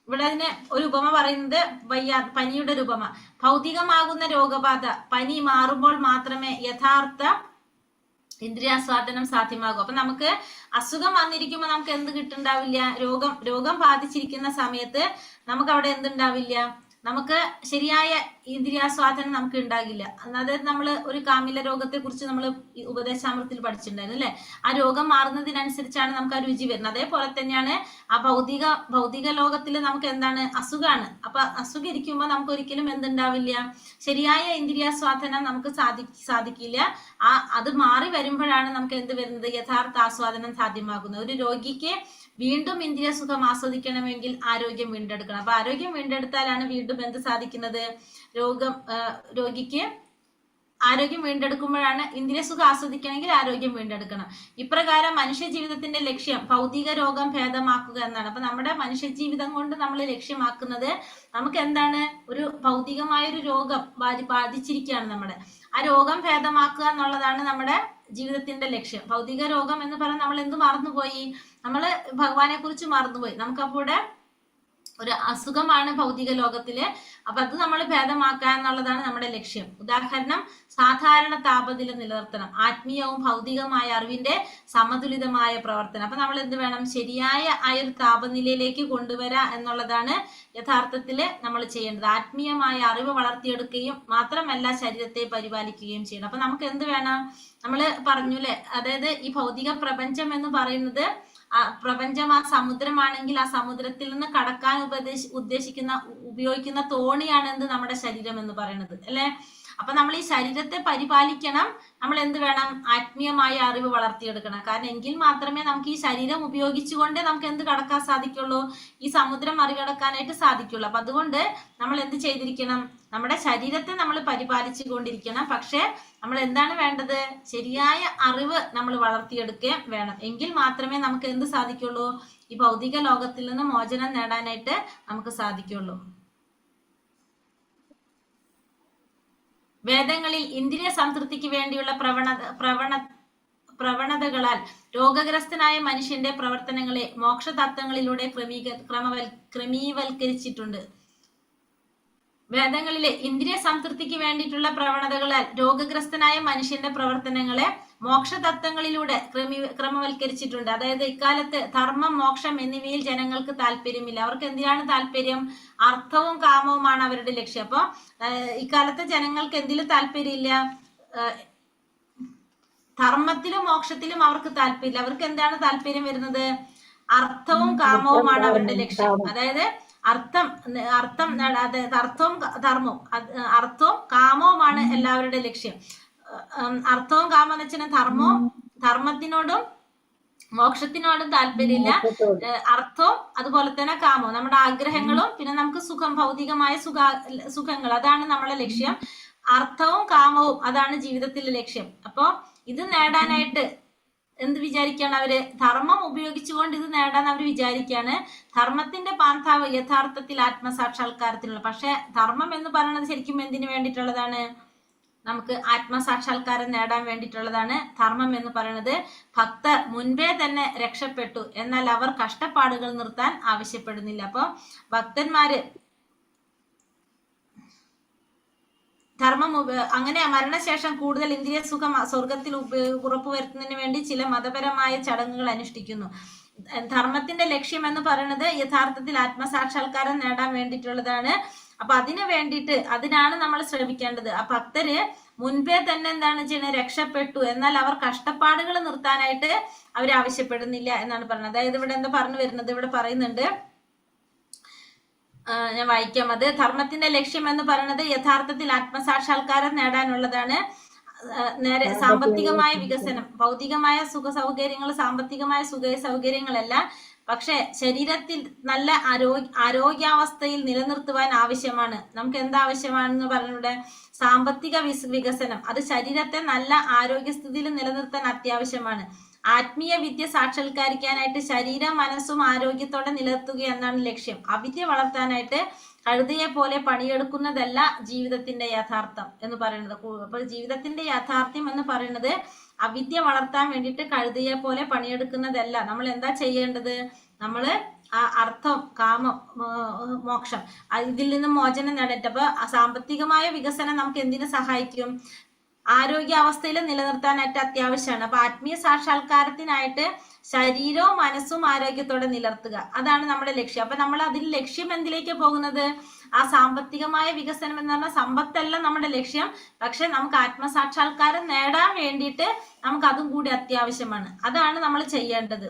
ഇവിടെ അതിന് ഒരു ഉപമ പറയുന്നത് പനിയുടെ ഒരു ഉപമ. ഭൗതികമാകുന്ന രോഗബാധ, പനി മാറുമ്പോൾ മാത്രമേ യഥാർത്ഥ ഇന്ദ്രിയാസ്വാദനം സാധ്യമാകും. അപ്പൊ നമുക്ക് അസുഖം വന്നിരിക്കുമ്പോൾ നമുക്ക് എന്ത് കിട്ടുണ്ടാവില്ല? രോഗം ബാധിച്ചിരിക്കുന്ന സമയത്ത് നമുക്ക് അവിടെ എന്തുണ്ടാവില്ല? നമുക്ക് ശരിയായ ഇന്ദ്രിയാസ്വാദനം നമുക്ക് ഉണ്ടാകില്ല. അതായത് നമ്മൾ ഒരു കാമില രോഗത്തെ കുറിച്ച് നമ്മൾ ഉപദേശാമൃതത്തിൽ പഠിച്ചിട്ടുണ്ടായിരുന്നു അല്ലെ. ആ രോഗം മാറുന്നതിനനുസരിച്ചാണ് നമുക്ക് ആ രുചി വരുന്നത്. അതേപോലെ തന്നെയാണ് ആ ഭൗതിക ലോകത്തിൽ നമുക്ക് എന്താണ് അസുഖമാണ്. അപ്പൊ അസുഖം ഇരിക്കുമ്പോൾ നമുക്ക് ഒരിക്കലും എന്തുണ്ടാവില്ല, ശരിയായ ഇന്ദ്രിയാസ്വാദനം നമുക്ക് സാധിക്കില്ല. അത് മാറി വരുമ്പോഴാണ് നമുക്ക് എന്ത് വരുന്നത്, യഥാർത്ഥ ആസ്വാദനം സാധ്യമാകുന്നത്. ഒരു രോഗിക്ക് വീണ്ടും ഇന്ദ്രിയ സുഖം ആസ്വദിക്കണമെങ്കിൽ ആരോഗ്യം വീണ്ടെടുക്കണം. അപ്പൊ ആരോഗ്യം വീണ്ടെടുത്താലാണ് വീണ്ടും എന്ത് സാധിക്കുന്നത്, രോഗിക്ക് ആരോഗ്യം വീണ്ടെടുക്കുമ്പോഴാണ് ഇന്ദ്രിയ സുഖം ആസ്വദിക്കണമെങ്കിൽ ആരോഗ്യം വീണ്ടെടുക്കണം. ഇപ്രകാരം മനുഷ്യ ജീവിതത്തിന്റെ ലക്ഷ്യം ഭൗതിക രോഗം ഭേദമാക്കുക എന്നാണ്. അപ്പൊ നമ്മുടെ മനുഷ്യ ജീവിതം കൊണ്ട് നമ്മൾ ലക്ഷ്യമാക്കുന്നത് നമുക്ക് എന്താണ്, ഒരു ഭൗതികമായൊരു രോഗം ബാധിച്ചിരിക്കുകയാണ് നമ്മുടെ. ആ രോഗം ഭേദമാക്കുക എന്നുള്ളതാണ് നമ്മുടെ ജീവിതത്തിന്റെ ലക്ഷ്യം. ഭൗതിക രോഗം എന്ന് പറഞ്ഞാൽ നമ്മൾ എന്ത് മറന്നുപോയി, നമ്മള് ഭഗവാനെ കുറിച്ച് മറന്നുപോയി. നമുക്കപ്പോൾ ഒരു അസുഖമാണ് ഭൗതിക ലോകത്തില്. അപ്പൊ അത് നമ്മൾ ഭേദമാക്കുക എന്നുള്ളതാണ് നമ്മുടെ ലക്ഷ്യം. ഉദാഹരണം, സാധാരണ താപനില നിലനിർത്തണം, ആത്മീയവും ഭൗതികമായ അറിവിന്റെ സമതുലിതമായ പ്രവർത്തനം. അപ്പൊ നമ്മൾ എന്ത് വേണം, ശരിയായ ആ ഒരു താപനിലയിലേക്ക് കൊണ്ടുവരാ എന്നുള്ളതാണ് യഥാർത്ഥത്തില് നമ്മൾ ചെയ്യേണ്ടത്. ആത്മീയമായ അറിവ് വളർത്തിയെടുക്കുകയും മാത്രമല്ല ശരീരത്തെ പരിപാലിക്കുകയും ചെയ്യണം. അപ്പൊ നമുക്ക് എന്ത് വേണം, നമ്മള് പറഞ്ഞുല്ലേ, അതായത് ഈ ഭൗതിക പ്രപഞ്ചം എന്ന് പറയുന്നത് പ്രപഞ്ചം ആ സമുദ്രമാണെങ്കിൽ ആ സമുദ്രത്തിൽ നിന്ന് കടക്കാൻ ഉപയോഗിക്കുന്ന തോണിയാണ് എന്ത്, നമ്മുടെ ശരീരം എന്ന് പറയുന്നത് അല്ലെ. അപ്പൊ നമ്മൾ ഈ ശരീരത്തെ പരിപാലിക്കണം. നമ്മൾ എന്ത് വേണം, ആത്മീയമായ അറിവ് വളർത്തിയെടുക്കണം. കാരണം എങ്കിൽ മാത്രമേ നമുക്ക് ഈ ശരീരം ഉപയോഗിച്ചുകൊണ്ടേ നമുക്ക് എന്ത് കടക്കാൻ സാധിക്കുള്ളൂ, ഈ സമുദ്രം മറികടക്കാനായിട്ട് സാധിക്കുള്ളൂ. അപ്പൊ അതുകൊണ്ട് നമ്മൾ എന്ത് ചെയ്തിരിക്കണം, നമ്മുടെ ശരീരത്തെ നമ്മൾ പരിപാലിച്ചു കൊണ്ടിരിക്കണം. പക്ഷെ നമ്മൾ എന്താണ് വേണ്ടത്, ശരിയായ അറിവ് നമ്മൾ വളർത്തിയെടുക്കുകയും വേണം. എങ്കിൽ മാത്രമേ നമുക്ക് എന്ത് സാധിക്കുള്ളൂ, ഈ ഭൗതിക ലോകത്തിൽ നിന്ന് മോചനം നേടാനായിട്ട് നമുക്ക് സാധിക്കുള്ളൂ. വേദങ്ങളിൽ ഇന്ദ്രിയ സംതൃപ്തിക്ക് വേണ്ടിയുള്ള പ്രവണതകളാൽ രോഗഗ്രസ്തനായ മനുഷ്യന്റെ പ്രവർത്തനങ്ങളെ മോക്ഷതത്വങ്ങളിലൂടെ ക്രമീവൽക്കരിച്ചിട്ടുണ്ട്. വേദങ്ങളിലെ ഇന്ദ്രിയ സംതൃപ്തിക്ക് വേണ്ടിയിട്ടുള്ള പ്രവണതകളാൽ രോഗഗ്രസ്തനായ മനുഷ്യന്റെ പ്രവർത്തനങ്ങളെ മോക്ഷതത്വങ്ങളിലൂടെ ക്രമവൽക്കരിച്ചിട്ടുണ്ട്. അതായത് ഇക്കാലത്ത് ധർമ്മം, മോക്ഷം എന്നിവയിൽ ജനങ്ങൾക്ക് താല്പര്യമില്ല. അവർക്ക് എന്തിനാണ് താല്പര്യം, അർത്ഥവും കാമവുമാണ് അവരുടെ ലക്ഷ്യം. അപ്പൊ ഇക്കാലത്തെ ജനങ്ങൾക്ക് എന്തിലും താല്പര്യമില്ല, ധർമ്മത്തിലും മോക്ഷത്തിലും അവർക്ക് താല്പര്യമില്ല. അവർക്ക് എന്താണ് താല്പര്യം വരുന്നത്, അർത്ഥവും കാമവുമാണ് അവരുടെ ലക്ഷ്യം. അതായത് അർത്ഥവും ധർമ്മവും, അർത്ഥവും കാമവുമാണ് എല്ലാവരുടെ ലക്ഷ്യം. അർത്ഥവും കാമം എന്ന് വെച്ചാൽ ധർമ്മത്തിനോടും മോക്ഷത്തിനോടും താല്പര്യമില്ല. അർത്ഥവും അതുപോലെ തന്നെ കാമവും, നമ്മുടെ ആഗ്രഹങ്ങളും പിന്നെ നമുക്ക് ഭൗതികമായ സുഖങ്ങൾ, അതാണ് നമ്മളെ ലക്ഷ്യം. അർത്ഥവും കാമവും അതാണ് ജീവിതത്തിലെ ലക്ഷ്യം. അപ്പൊ ഇത് നേടാനായിട്ട് എന്ത് വിചാരിക്കാണ് അവര്, ധർമ്മം ഉപയോഗിച്ചുകൊണ്ട് ഇത് നേടാൻ അവർ വിചാരിക്കാണ്. ധർമ്മത്തിന്റെ പാന്താവ് യഥാർത്ഥത്തിൽ ആത്മസാക്ഷാത്കാരത്തിനുള്ള. പക്ഷെ ധർമ്മം എന്ന് പറയുന്നത് ശരിക്കും എന്തിനു വേണ്ടിയിട്ടുള്ളതാണ്, നമുക്ക് ആത്മസാക്ഷാത്കാരം നേടാൻ വേണ്ടിയിട്ടുള്ളതാണ് ധർമ്മം എന്ന് പറയുന്നത്. ഭക്തർ മുൻപേ തന്നെ രക്ഷപ്പെട്ടു, എന്നാൽ അവർ കഷ്ടപ്പാടുകൾ നിർത്താൻ ആവശ്യപ്പെടുന്നില്ല. അപ്പൊ ഭക്തന്മാര് ധർമ്മം അങ്ങനെ മരണശേഷം കൂടുതൽ ഇന്ദ്രിയ സുഖം സ്വർഗത്തിൽ ഉറപ്പുവരുത്തുന്നതിന് വേണ്ടി ചില മതപരമായ ചടങ്ങുകൾ അനുഷ്ഠിക്കുന്നു. ധർമ്മത്തിന്റെ ലക്ഷ്യം എന്ന് പറയുന്നത് യഥാർത്ഥത്തിൽ ആത്മസാക്ഷാത്കാരം നേടാൻ വേണ്ടിയിട്ടുള്ളതാണ്. അപ്പൊ അതിനാണ് നമ്മൾ ശ്രമിക്കേണ്ടത്. ആ ഭക്തര് മുൻപേ തന്നെ എന്താണ് ചെയ്യുന്നത്, രക്ഷപ്പെട്ടു, എന്നാൽ അവർ കഷ്ടപ്പാടുകൾ നിർത്താനായിട്ട് അവർ ആവശ്യപ്പെടുന്നില്ല എന്നാണ് പറയുന്നത്. അതായത് ഇവിടെ എന്താ പറഞ്ഞു വരുന്നത്, ഇവിടെ പറയുന്നുണ്ട്, ഞാൻ വായിക്കാം. അത് ധർമ്മത്തിന്റെ ലക്ഷ്യം എന്ന് പറയുന്നത് യഥാർത്ഥത്തിൽ ആത്മസാക്ഷാത്കാരം നേടാനുള്ളതാണ്. നേരെ സാമ്പത്തികമായ വികസനം, ഭൗതികമായ സുഖ സൗകര്യങ്ങൾ, സാമ്പത്തികമായ സുഖ സൗകര്യങ്ങളല്ല, പക്ഷെ ശരീരത്തിൽ നല്ല ആരോഗ്യാവസ്ഥയിൽ നിലനിർത്തുവാൻ ആവശ്യമാണ്. നമുക്ക് എന്താവശ്യമാണെന്ന് പറഞ്ഞിവിടെ, സാമ്പത്തിക വികസനം, അത് ശരീരത്തെ നല്ല ആരോഗ്യസ്ഥിതിയിൽ നിലനിർത്താൻ അത്യാവശ്യമാണ്. ആത്മീയ വിദ്യ സാക്ഷാത്കരിക്കാനായിട്ട് ശരീരം മനസ്സും ആരോഗ്യത്തോടെ നിലനിർത്തുക എന്നാണ് ലക്ഷ്യം. അവിദ്യ വളർത്താനായിട്ട് കഴുതയെ പോലെ പണിയെടുക്കുന്നതല്ല ജീവിതത്തിന്റെ യാഥാർത്ഥ്യം എന്ന് പറയുന്നത്. അപ്പൊ ജീവിതത്തിന്റെ യാഥാർത്ഥ്യം എന്ന് പറയുന്നത് അവിദ്യ വളർത്താൻ വേണ്ടിയിട്ട് കഴുതയെ പോലെ പണിയെടുക്കുന്നതല്ല. നമ്മൾ എന്താ ചെയ്യേണ്ടത്, നമ്മള് ആ അർത്ഥം, കാമം, മോക്ഷം, ഇതിൽ നിന്ന് മോചനം നേടിയിട്ട്. അപ്പൊ സാമ്പത്തികമായ വികസനം നമുക്ക് എന്തിനു സഹായിക്കും, ആരോഗ്യാവസ്ഥയിൽ നിലനിർത്താനായിട്ട് അത്യാവശ്യമാണ്. അപ്പൊ ആത്മീയ സാക്ഷാത്കാരത്തിനായിട്ട് ശരീരവും മനസ്സും ആരോഗ്യത്തോടെ നിലർത്തുക, അതാണ് നമ്മുടെ ലക്ഷ്യം. അപ്പൊ നമ്മൾ അതിൽ ലക്ഷ്യം എന്തിലേക്ക് പോകുന്നത്? ആ സാമ്പത്തികമായ വികസനം എന്ന് പറഞ്ഞാൽ സമ്പത്തല്ല നമ്മുടെ ലക്ഷ്യം, പക്ഷെ നമുക്ക് ആത്മസാക്ഷാത്കാരം നേടാൻ വേണ്ടിയിട്ട് നമുക്ക് അതും കൂടി അത്യാവശ്യമാണ്. അതാണ് നമ്മൾ ചെയ്യേണ്ടത്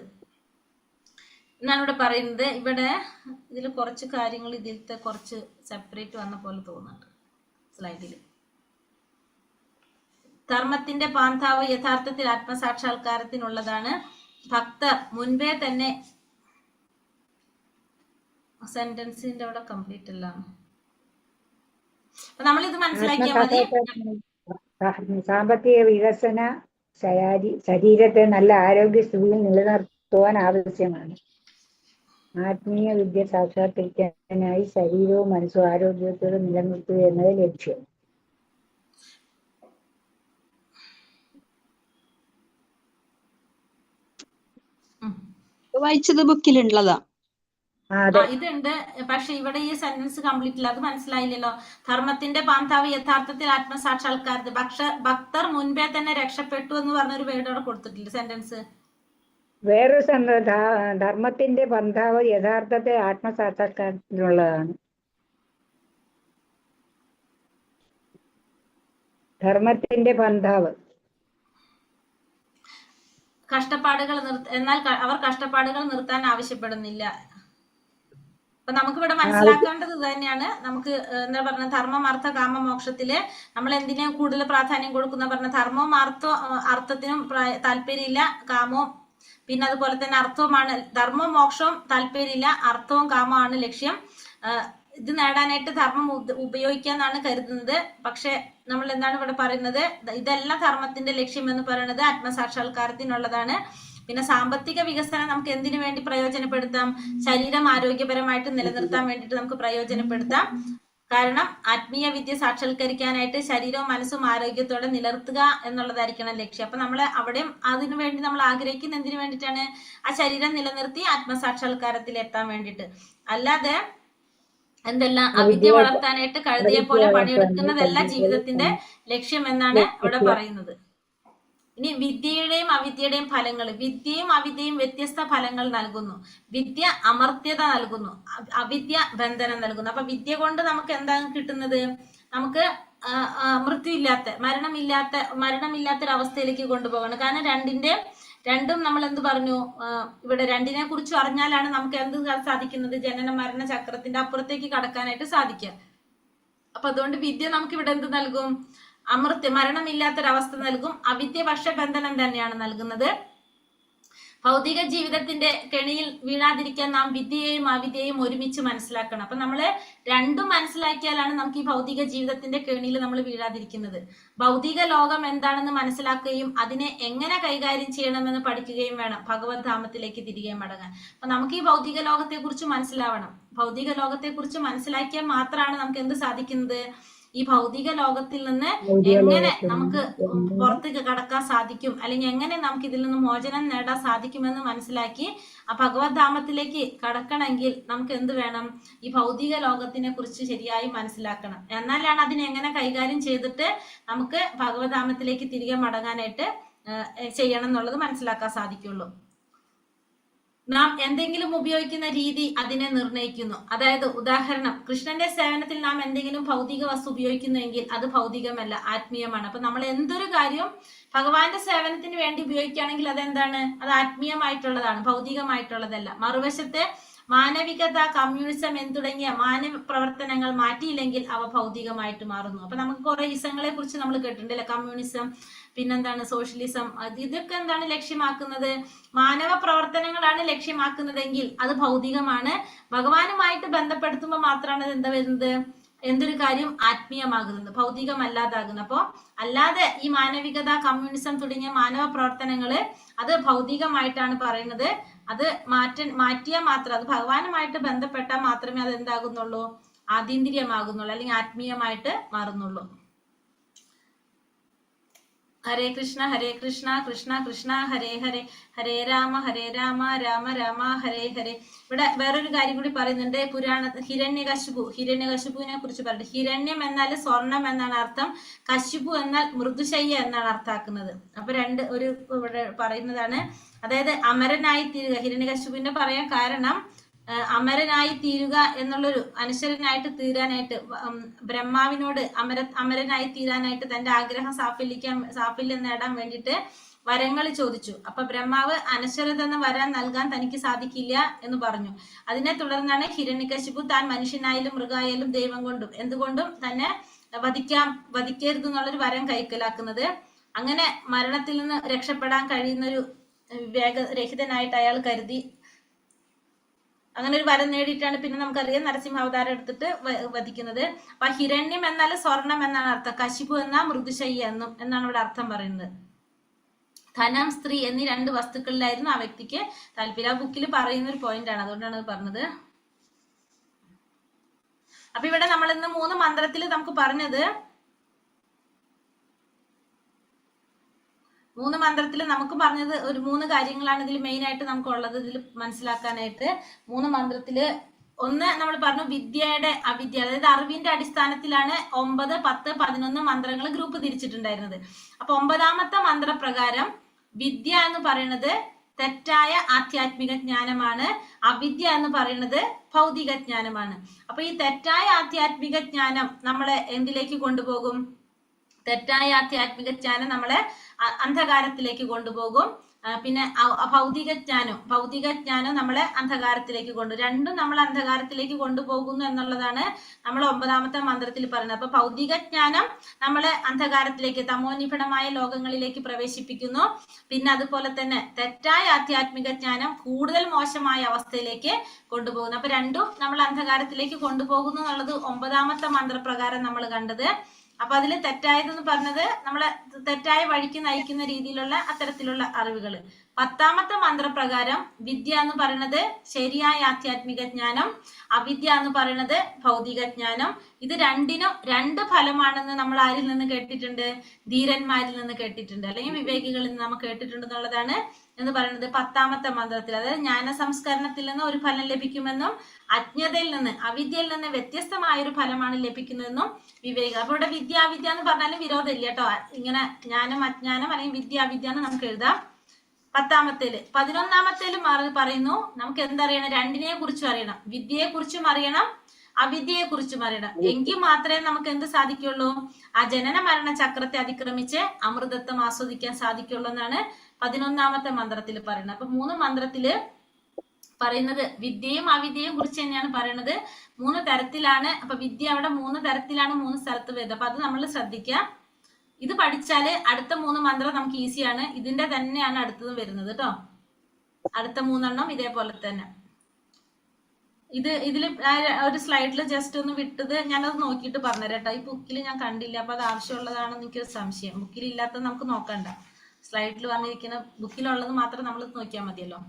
എന്നാണ് ഇവിടെ പറയുന്നത്. ഇവിടെ ഇതിൽ കുറച്ച് കാര്യങ്ങൾ ഇതിലത്തെ കുറച്ച് സെപ്പറേറ്റ് വന്ന പോലെ തോന്നുന്നുണ്ട് സ്ലൈഡിൽ. ധർമ്മത്തിന്റെ പാന്താവ് യഥാർത്ഥത്തിൽ ആത്മസാക്ഷാത്കാരത്തിനുള്ളതാണ്. ഭക്തർ മുൻപേ തന്നെ സെന്റൻസിന്റെ അവിടെ കംപ്ലീറ്റ് അല്ല. അപ്പൊ നമ്മൾ ഇത് മനസ്സിലാക്കിയാൽ മതി. സാമ്പത്തിക വികസന ശരീരത്തെ നല്ല ആരോഗ്യസ്ഥിതിയിൽ നിലനിർത്തുവാൻ ആവശ്യമാണ്. ആത്മീയ വിദ്യ സാക്ഷാത്കരിക്കാനായി ശരീരവും മനസ്സും ആരോഗ്യത്തോടെ നിലനിർത്തുക എന്നത് ലക്ഷ്യം. വായിച്ചത് ബുക്കിലുള്ളതാ. ഇതുണ്ട്, പക്ഷെ ഇവിടെ ഈ സെന്റൻസ് കംപ്ലീറ്റ് ഇല്ല. അത് മനസ്സിലായില്ലല്ലോ. ധർമ്മത്തിന്റെ പാന്താവ് യഥാർത്ഥത്തിൽ ആത്മസാക്ഷാത്കാരത്തിൽ ഭക്തർ മുൻപേ തന്നെ രക്ഷപ്പെട്ടു എന്ന് പറഞ്ഞൊരു വേർഡ് അവിടെ കൊടുത്തിട്ടില്ല സെന്റൻസ്. വേറൊരു ധർമ്മത്തിന്റെ പന്ഥാവ് യഥാർത്ഥത്തിൽ ആത്മസാക്ഷാത്കാരത്തിനുള്ളതാണ്. ധർമ്മത്തിന്റെ പന്ഥാവ് കഷ്ടപ്പാടുകൾ എന്നാൽ അവർ കഷ്ടപ്പാടുകൾ നിർത്താൻ ആവശ്യപ്പെടുന്നില്ല. അപ്പൊ നമുക്കിവിടെ മനസ്സിലാക്കേണ്ടത് ഇത് തന്നെയാണ്. നമുക്ക് എന്താ പറഞ്ഞ ധർമ്മം അർത്ഥ കാമ മോക്ഷത്തില് നമ്മൾ എന്തിനാ കൂടുതൽ പ്രാധാന്യം കൊടുക്കുന്ന പറഞ്ഞ ധർമ്മവും അർത്ഥത്തിനും താല്പര്യമില്ല, കാമവും പിന്നെ അതുപോലെ തന്നെ അർത്ഥവുമാണ്. ധർമ്മവും മോക്ഷവും താല്പര്യമില്ല, അർത്ഥവും കാമമാണ് ലക്ഷ്യം. ഇത് നേടാനായിട്ട് ധർമ്മം ഉപയോഗിക്കാന്നാണ് കരുതുന്നത്. പക്ഷെ നമ്മൾ എന്താണ് ഇവിടെ പറയുന്നത്? ഇതെല്ലാം ധർമ്മത്തിന്റെ ലക്ഷ്യം എന്ന് പറയുന്നത് ആത്മസാക്ഷാത്കാരത്തിനുള്ളതാണ്. പിന്നെ സാമ്പത്തിക വികസനം നമുക്ക് എന്തിനു വേണ്ടി പ്രയോജനപ്പെടുത്താം? ശരീരം ആരോഗ്യപരമായിട്ട് നിലനിർത്താൻ വേണ്ടിയിട്ട് നമുക്ക് പ്രയോജനപ്പെടുത്താം. കാരണം ആത്മീയ വിദ്യ സാക്ഷാത്കരിക്കാനായിട്ട് ശരീരവും മനസ്സും ആരോഗ്യത്തോടെ നിലർത്തുക എന്നുള്ളതായിരിക്കണം ലക്ഷ്യം. അപ്പൊ നമ്മൾ അവിടെയും അതിനു വേണ്ടി നമ്മൾ ആഗ്രഹിക്കുന്ന എന്തിനു വേണ്ടിയിട്ടാണ്? ആ ശരീരം നിലനിർത്തി ആത്മസാക്ഷാത്കാരത്തിൽ എത്താൻ വേണ്ടിയിട്ട്. അല്ലാതെ എന്തെല്ലാം അവിദ്യ വളർത്താനായിട്ട് കഴുതിയെ പോലെ പണിയെടുക്കുന്നതല്ല ജീവിതത്തിന്റെ ലക്ഷ്യം എന്നാണ് ഇവിടെ പറയുന്നത്. ഇനി വിദ്യയുടെയും അവിദ്യയുടെയും ഫലങ്ങൾ. വിദ്യയും അവിദ്യയും വ്യത്യസ്ത ഫലങ്ങൾ നൽകുന്നു. വിദ്യ അമർത്യത നൽകുന്നു, അവിദ്യ ബന്ധനം നൽകുന്നു. അപ്പൊ വിദ്യ കൊണ്ട് നമുക്ക് എന്താണ് കിട്ടുന്നത്? നമുക്ക് മൃത്യുയില്ലാത്ത മരണമില്ലാത്തൊരവസ്ഥയിലേക്ക് കൊണ്ടുപോകണം. കാരണം രണ്ടും നമ്മൾ എന്ത് പറഞ്ഞു? ഇവിടെ രണ്ടിനെ കുറിച്ച് അറിഞ്ഞാലാണ് നമുക്ക് എന്ത് സാധിക്കുന്നത്? ജനന മരണ ചക്രത്തിന്റെ അപ്പുറത്തേക്ക് കടക്കാനായിട്ട് സാധിക്കുക. അപ്പൊ അതുകൊണ്ട് വിദ്യ നമുക്ക് ഇവിടെ എന്ത് നൽകും? മരണമില്ലാത്തൊരവസ്ഥ നൽകും. അവിദ്യ പക്ഷെ ബന്ധനം തന്നെയാണ് നൽകുന്നത്. ഭൗതിക ജീവിതത്തിന്റെ കെണിയിൽ വീഴാതിരിക്കാൻ നാം വിദ്യയെയും അവിദ്യയെയും ഒരുമിച്ച് മനസ്സിലാക്കണം. അപ്പൊ നമ്മള് രണ്ടും മനസ്സിലാക്കിയാലാണ് നമുക്ക് ഈ ഭൗതിക ജീവിതത്തിന്റെ കെണിയിൽ നമ്മൾ വീഴാതിരിക്കുന്നത്. ഭൗതിക ലോകം എന്താണെന്ന് മനസ്സിലാക്കുകയും അതിനെ എങ്ങനെ കൈകാര്യം ചെയ്യണമെന്ന് പഠിക്കുകയും വേണം ഭഗവത് ധാമത്തിലേക്ക് തിരികെ മടങ്ങാൻ. അപ്പൊ നമുക്ക് ഈ ഭൗതിക ലോകത്തെ കുറിച്ച് മനസ്സിലാവണം. ഭൗതിക ലോകത്തെ കുറിച്ച് മനസ്സിലാക്കിയാൽ മാത്രമാണ് നമുക്ക് എന്ത് സാധിക്കുന്നത്? ഈ ഭൗതിക ലോകത്തിൽ നിന്ന് എങ്ങനെ നമുക്ക് പുറത്തേക്ക് കടക്കാൻ സാധിക്കും, അല്ലെങ്കിൽ എങ്ങനെ നമുക്ക് ഇതിൽ നിന്ന് മോചനം നേടാൻ സാധിക്കുമെന്ന് മനസ്സിലാക്കി ആ ഭഗവത് ധാമത്തിലേക്ക് കടക്കണമെങ്കിൽ നമുക്ക് എന്ത് വേണം? ഈ ഭൗതിക ലോകത്തിനെ കുറിച്ച് ശരിയായി മനസ്സിലാക്കണം. എന്നാലാണ് അതിനെ എങ്ങനെ കൈകാര്യം ചെയ്തിട്ട് നമുക്ക് ഭഗവത് ധാമത്തിലേക്ക് തിരികെ മടങ്ങാനായിട്ട് ചെയ്യണം എന്നുള്ളത് മനസ്സിലാക്കാൻ സാധിക്കുള്ളൂ. നാം എന്തെങ്കിലും ഉപയോഗിക്കുന്ന രീതി അതിനെ നിർണ്ണയിക്കുന്നു. അതായത് ഉദാഹരണം, കൃഷ്ണന്റെ സേവനത്തിൽ നാം എന്തെങ്കിലും ഭൗതിക വസ്തു ഉപയോഗിക്കുന്നുവെങ്കിൽ അത് ഭൗതികമല്ല, ആത്മീയമാണ്. അപ്പൊ നമ്മൾ എന്തൊരു കാര്യവും ഭഗവാന്റെ സേവനത്തിന് വേണ്ടി ഉപയോഗിക്കുകയാണെങ്കിൽ അതെന്താണ്? അത് ആത്മീയമായിട്ടുള്ളതാണ്, ഭൗതികമായിട്ടുള്ളതല്ല. മറുവശത്തെ മാനവികത, കമ്മ്യൂണിസം തുടങ്ങിയ മാനവ പ്രവർത്തനങ്ങൾ മാറ്റിയില്ലെങ്കിൽ അവ ഭൗതികമായിട്ട് മാറുന്നു. അപ്പൊ നമുക്ക് കുറെ ഇസങ്ങളെ കുറിച്ച് നമ്മൾ കേട്ടിട്ടുണ്ടല്ലേ? കമ്മ്യൂണിസം, പിന്നെന്താണ് സോഷ്യലിസം. ഇതൊക്കെ എന്താണ് ലക്ഷ്യമാക്കുന്നത്? മാനവ പ്രവർത്തനങ്ങളാണ് ലക്ഷ്യമാക്കുന്നതെങ്കിൽ അത് ഭൗതികമാണ്. ഭഗവാനുമായിട്ട് ബന്ധപ്പെടുത്തുമ്പോൾ മാത്രമാണ് അത് എന്താ വരുന്നത്? എന്തൊരു കാര്യം ആത്മീയമാകുന്നത്, ഭൗതികമല്ലാതാകുന്നത്. അപ്പോ അല്ലാതെ ഈ മാനവികത, കമ്മ്യൂണിസം തുടങ്ങിയ മാനവ പ്രവർത്തനങ്ങള് അത് ഭൗതികമായിട്ടാണ് പറയുന്നത്. അത് മാറ്റിയാൽ മാത്രം, അത് ഭഗവാനുമായിട്ട് ബന്ധപ്പെട്ടാൽ മാത്രമേ അത് എന്താകുന്നുള്ളൂ? ആതീന്ദ്രിയമാകുന്നുള്ളൂ, അല്ലെങ്കിൽ ആത്മീയമായിട്ട് മാറുന്നുള്ളൂ. ഹരേ കൃഷ്ണ കൃഷ്ണ കൃഷ്ണ ഹരേ ഹരേ, ഹരേ രാമ രാമ രാമ ഹരേ ഹരേ. ഇവിടെ വേറൊരു കാര്യം കൂടി പറയുന്നുണ്ട്. ഹിരണ്യകശിപുവിനെ കുറിച്ച് പറയുന്നത്. ഹിരണ്യം എന്നാൽ സ്വർണം എന്നാണ് അർത്ഥം, കശിപു എന്നാൽ മൃദുശയ്യ എന്നാണ് അർത്ഥാക്കുന്നത്. അപ്പൊ ഒരു ഇവിടെ പറയുന്നതാണ്, അതായത് അമരനായി തീരുക. ഹിരണ്യകശിപുവിന്റെ പറയാൻ കാരണം അമരനായി തീരുക എന്നുള്ളൊരു അനശ്വരനായിട്ട് തീരാനായിട്ട്, ബ്രഹ്മാവിനോട് അമരനായി തീരാനായിട്ട് തന്റെ ആഗ്രഹം സാഫല്യം നേടാൻ വേണ്ടിയിട്ട് വരങ്ങൾ ചോദിച്ചു. അപ്പൊ ബ്രഹ്മാവ് അനശ്വരത എന്ന വരം നൽകാൻ തനിക്ക് സാധിക്കില്ല എന്ന് പറഞ്ഞു. അതിനെ തുടർന്നാണ് ഹിരണ്യകശിപു താൻ മനുഷ്യനായാലും മൃഗായാലും ദൈവം കൊണ്ടും എന്തുകൊണ്ടും തന്നെ വധിക്കരുത് എന്നുള്ളൊരു വരം കൈക്കലാക്കുന്നത്. അങ്ങനെ മരണത്തിൽ നിന്ന് രക്ഷപ്പെടാൻ കഴിയുന്നൊരു വിവേകരഹിതനായിട്ട് അയാൾ കരുതി. അങ്ങനെ ഒരു വരം നേടിയിട്ടാണ് പിന്നെ നമുക്കറിയാം നരസിംഹാവതാരം എടുത്തിട്ട് വധിക്കുന്നത്. അപ്പൊ ഹിരണ്യം എന്നാൽ സ്വർണം എന്നാണ് അർത്ഥം, കശിപു എന്നാൽ മൃദുശയ്യ എന്നാണ് ഇവിടെ അർത്ഥം പറയുന്നത്. ധനം, സ്ത്രീ എന്നീ 2 വസ്തുക്കളിലായിരുന്നു ആ വ്യക്തിക്ക് താല്പര്യം. ആ ബുക്കിൽ പറയുന്ന ഒരു പോയിന്റ് ആണ്, അതുകൊണ്ടാണ് അത് പറഞ്ഞത്. അപ്പൊ ഇവിടെ നമ്മൾ ഇന്ന് 3 മന്ത്രത്തിൽ നമുക്ക് പറഞ്ഞത്, 3 മന്ത്രത്തിൽ നമുക്ക് പറഞ്ഞത് ഒരു 3 കാര്യങ്ങളാണ് ഇതിൽ മെയിൻ ആയിട്ട് നമുക്ക് ഉള്ളത്. ഇതിൽ മനസ്സിലാക്കാനായിട്ട് 3 മന്ത്രത്തില് ഒന്ന് നമ്മൾ പറഞ്ഞു വിദ്യയുടെ അവിദ്യ, അതായത് അറിവിന്റെ അടിസ്ഥാനത്തിലാണ് 9, 10, 11 മന്ത്രങ്ങൾ ഗ്രൂപ്പ് തിരിച്ചിട്ടുണ്ടായിരുന്നത്. അപ്പൊ 9ാമത്തെ മന്ത്രപ്രകാരം വിദ്യ എന്ന് പറയുന്നത് തെറ്റായ ആധ്യാത്മിക ജ്ഞാനമാണ്, അവിദ്യ എന്ന് പറയുന്നത് ഭൗതിക ജ്ഞാനമാണ്. അപ്പൊ ഈ തെറ്റായ ആധ്യാത്മിക ജ്ഞാനം നമ്മളെ എന്തിലേക്ക് കൊണ്ടുപോകും? തെറ്റായ ആധ്യാത്മിക ജ്ഞാനം നമ്മളെ അന്ധകാരത്തിലേക്ക് കൊണ്ടുപോകും. പിന്നെ ഭൗതിക ജ്ഞാനം നമ്മളെ അന്ധകാരത്തിലേക്ക് രണ്ടും നമ്മളെ അന്ധകാരത്തിലേക്ക് കൊണ്ടുപോകുന്നു എന്നുള്ളതാണ് നമ്മൾ 9ാമത്തെ മന്ത്രത്തിൽ പറയുന്നത്. അപ്പൊ ഭൗതിക ജ്ഞാനം നമ്മളെ അന്ധകാരത്തിലേക്ക്, തമോനിബിഡമായ ലോകങ്ങളിലേക്ക് പ്രവേശിപ്പിക്കുന്നു. പിന്നെ അതുപോലെ തന്നെ തെറ്റായ ആധ്യാത്മിക ജ്ഞാനം കൂടുതൽ മോശമായ അവസ്ഥയിലേക്ക് കൊണ്ടുപോകുന്നു. അപ്പൊ രണ്ടും നമ്മൾ അന്ധകാരത്തിലേക്ക് കൊണ്ടുപോകുന്നു എന്നുള്ളത് 9ാമത്തെ മന്ത്രപ്രകാരം നമ്മൾ കണ്ടത്. അപ്പൊ അതിൽ തെറ്റായതെന്ന് പറഞ്ഞത് നമ്മളെ തെറ്റായ വഴിക്ക് നയിക്കുന്ന രീതിയിലുള്ള അത്തരത്തിലുള്ള അറിവുകൾ. 10ാമത്തെ മന്ത്രപ്രകാരം വിദ്യ എന്ന് പറയുന്നത് ശരിയായ ആധ്യാത്മിക ജ്ഞാനം, അവിദ്യ എന്ന് പറയുന്നത് ഭൗതിക ജ്ഞാനം. ഇത് രണ്ടിനും 2 ഫലമാണെന്ന് നമ്മൾ ആരിൽ നിന്ന് കേട്ടിട്ടുണ്ട്? ധീരന്മാരിൽ നിന്ന് കേട്ടിട്ടുണ്ട്, അല്ലെങ്കിൽ വിവേകികളിൽ നിന്ന് നമ്മൾ കേട്ടിട്ടുണ്ട് എന്നുള്ളതാണ് എന്ന് പറയുന്നത് 10ാമത്തെ മന്ത്രത്തിൽ. അതായത് ജ്ഞാന സംസ്കരണത്തിൽ നിന്ന് ഒരു ഫലം ലഭിക്കുമെന്നും അജ്ഞതയിൽ നിന്ന്, അവിദ്യയിൽ നിന്ന് വ്യത്യസ്തമായ ഒരു ഫലമാണ് ലഭിക്കുന്നതെന്നും വിവേകം. അപ്പൊ ഇവിടെ വിദ്യ അവിദ്യ എന്ന് പറഞ്ഞാലും വിരോധമില്ല കേട്ടോ. ഇങ്ങനെ ജ്ഞാനം അജ്ഞാനം അല്ലെങ്കിൽ വിദ്യ അവിദ്യ എന്ന് നമുക്ക് എഴുതാം. 10ാമത്തേല്. 11ാമത്തേല് പറയുന്നു നമുക്ക് എന്തറിയണം? 2നെ കുറിച്ചും അറിയണം, വിദ്യയെ കുറിച്ചും അറിയണം, അവിദ്യയെ കുറിച്ചും അറിയണം. എങ്കിൽ മാത്രമേ നമുക്ക് എന്ത് സാധിക്കുള്ളൂ? ആ ജനന മരണ ചക്രത്തെ അതിക്രമിച്ച് അമൃതത്വം ആസ്വദിക്കാൻ സാധിക്കുള്ളൂ എന്നാണ് 11ാമത്തെ മന്ത്രത്തിൽ പറയുന്നത്. അപ്പൊ 3 മന്ത്രത്തില് പറയുന്നത് വിദ്യയും അവിദ്യയും കുറിച്ച് തന്നെയാണ് പറയുന്നത്. 3 തരത്തിലാണ്. അപ്പൊ വിദ്യ അവിടെ 3 തരത്തിലാണ് 3 സ്ഥലത്ത് വരുന്നത്. അപ്പൊ അത് നമ്മൾ ശ്രദ്ധിക്കുക. ഇത് പഠിച്ചാല് അടുത്ത 3 മന്ത്രം നമുക്ക് ഈസിയാണ്. ഇതിന്റെ തന്നെയാണ് അടുത്തത് വരുന്നത് കേട്ടോ. അടുത്ത 3 എണ്ണം ഇതേപോലെ തന്നെ. ഇതിൽ ഒരു സ്ലൈഡിൽ ജസ്റ്റ് ഒന്ന് വിട്ടത് ഞാനത് നോക്കിയിട്ട് പറഞ്ഞുതരാം കേട്ടോ. ഈ ബുക്കിൽ ഞാൻ കണ്ടില്ല, അപ്പൊ അത് ആവശ്യമുള്ളതാണെന്ന് എനിക്കൊരു സംശയം. ബുക്കിൽ ഇല്ലാത്തത് നമുക്ക് നോക്കണ്ട, സ്ലൈഡിൽ വന്നിരിക്കുന്ന ബുക്കിലുള്ളത് മാത്രം നമ്മൾ നോക്കിയാൽ മതിയല്ലോ.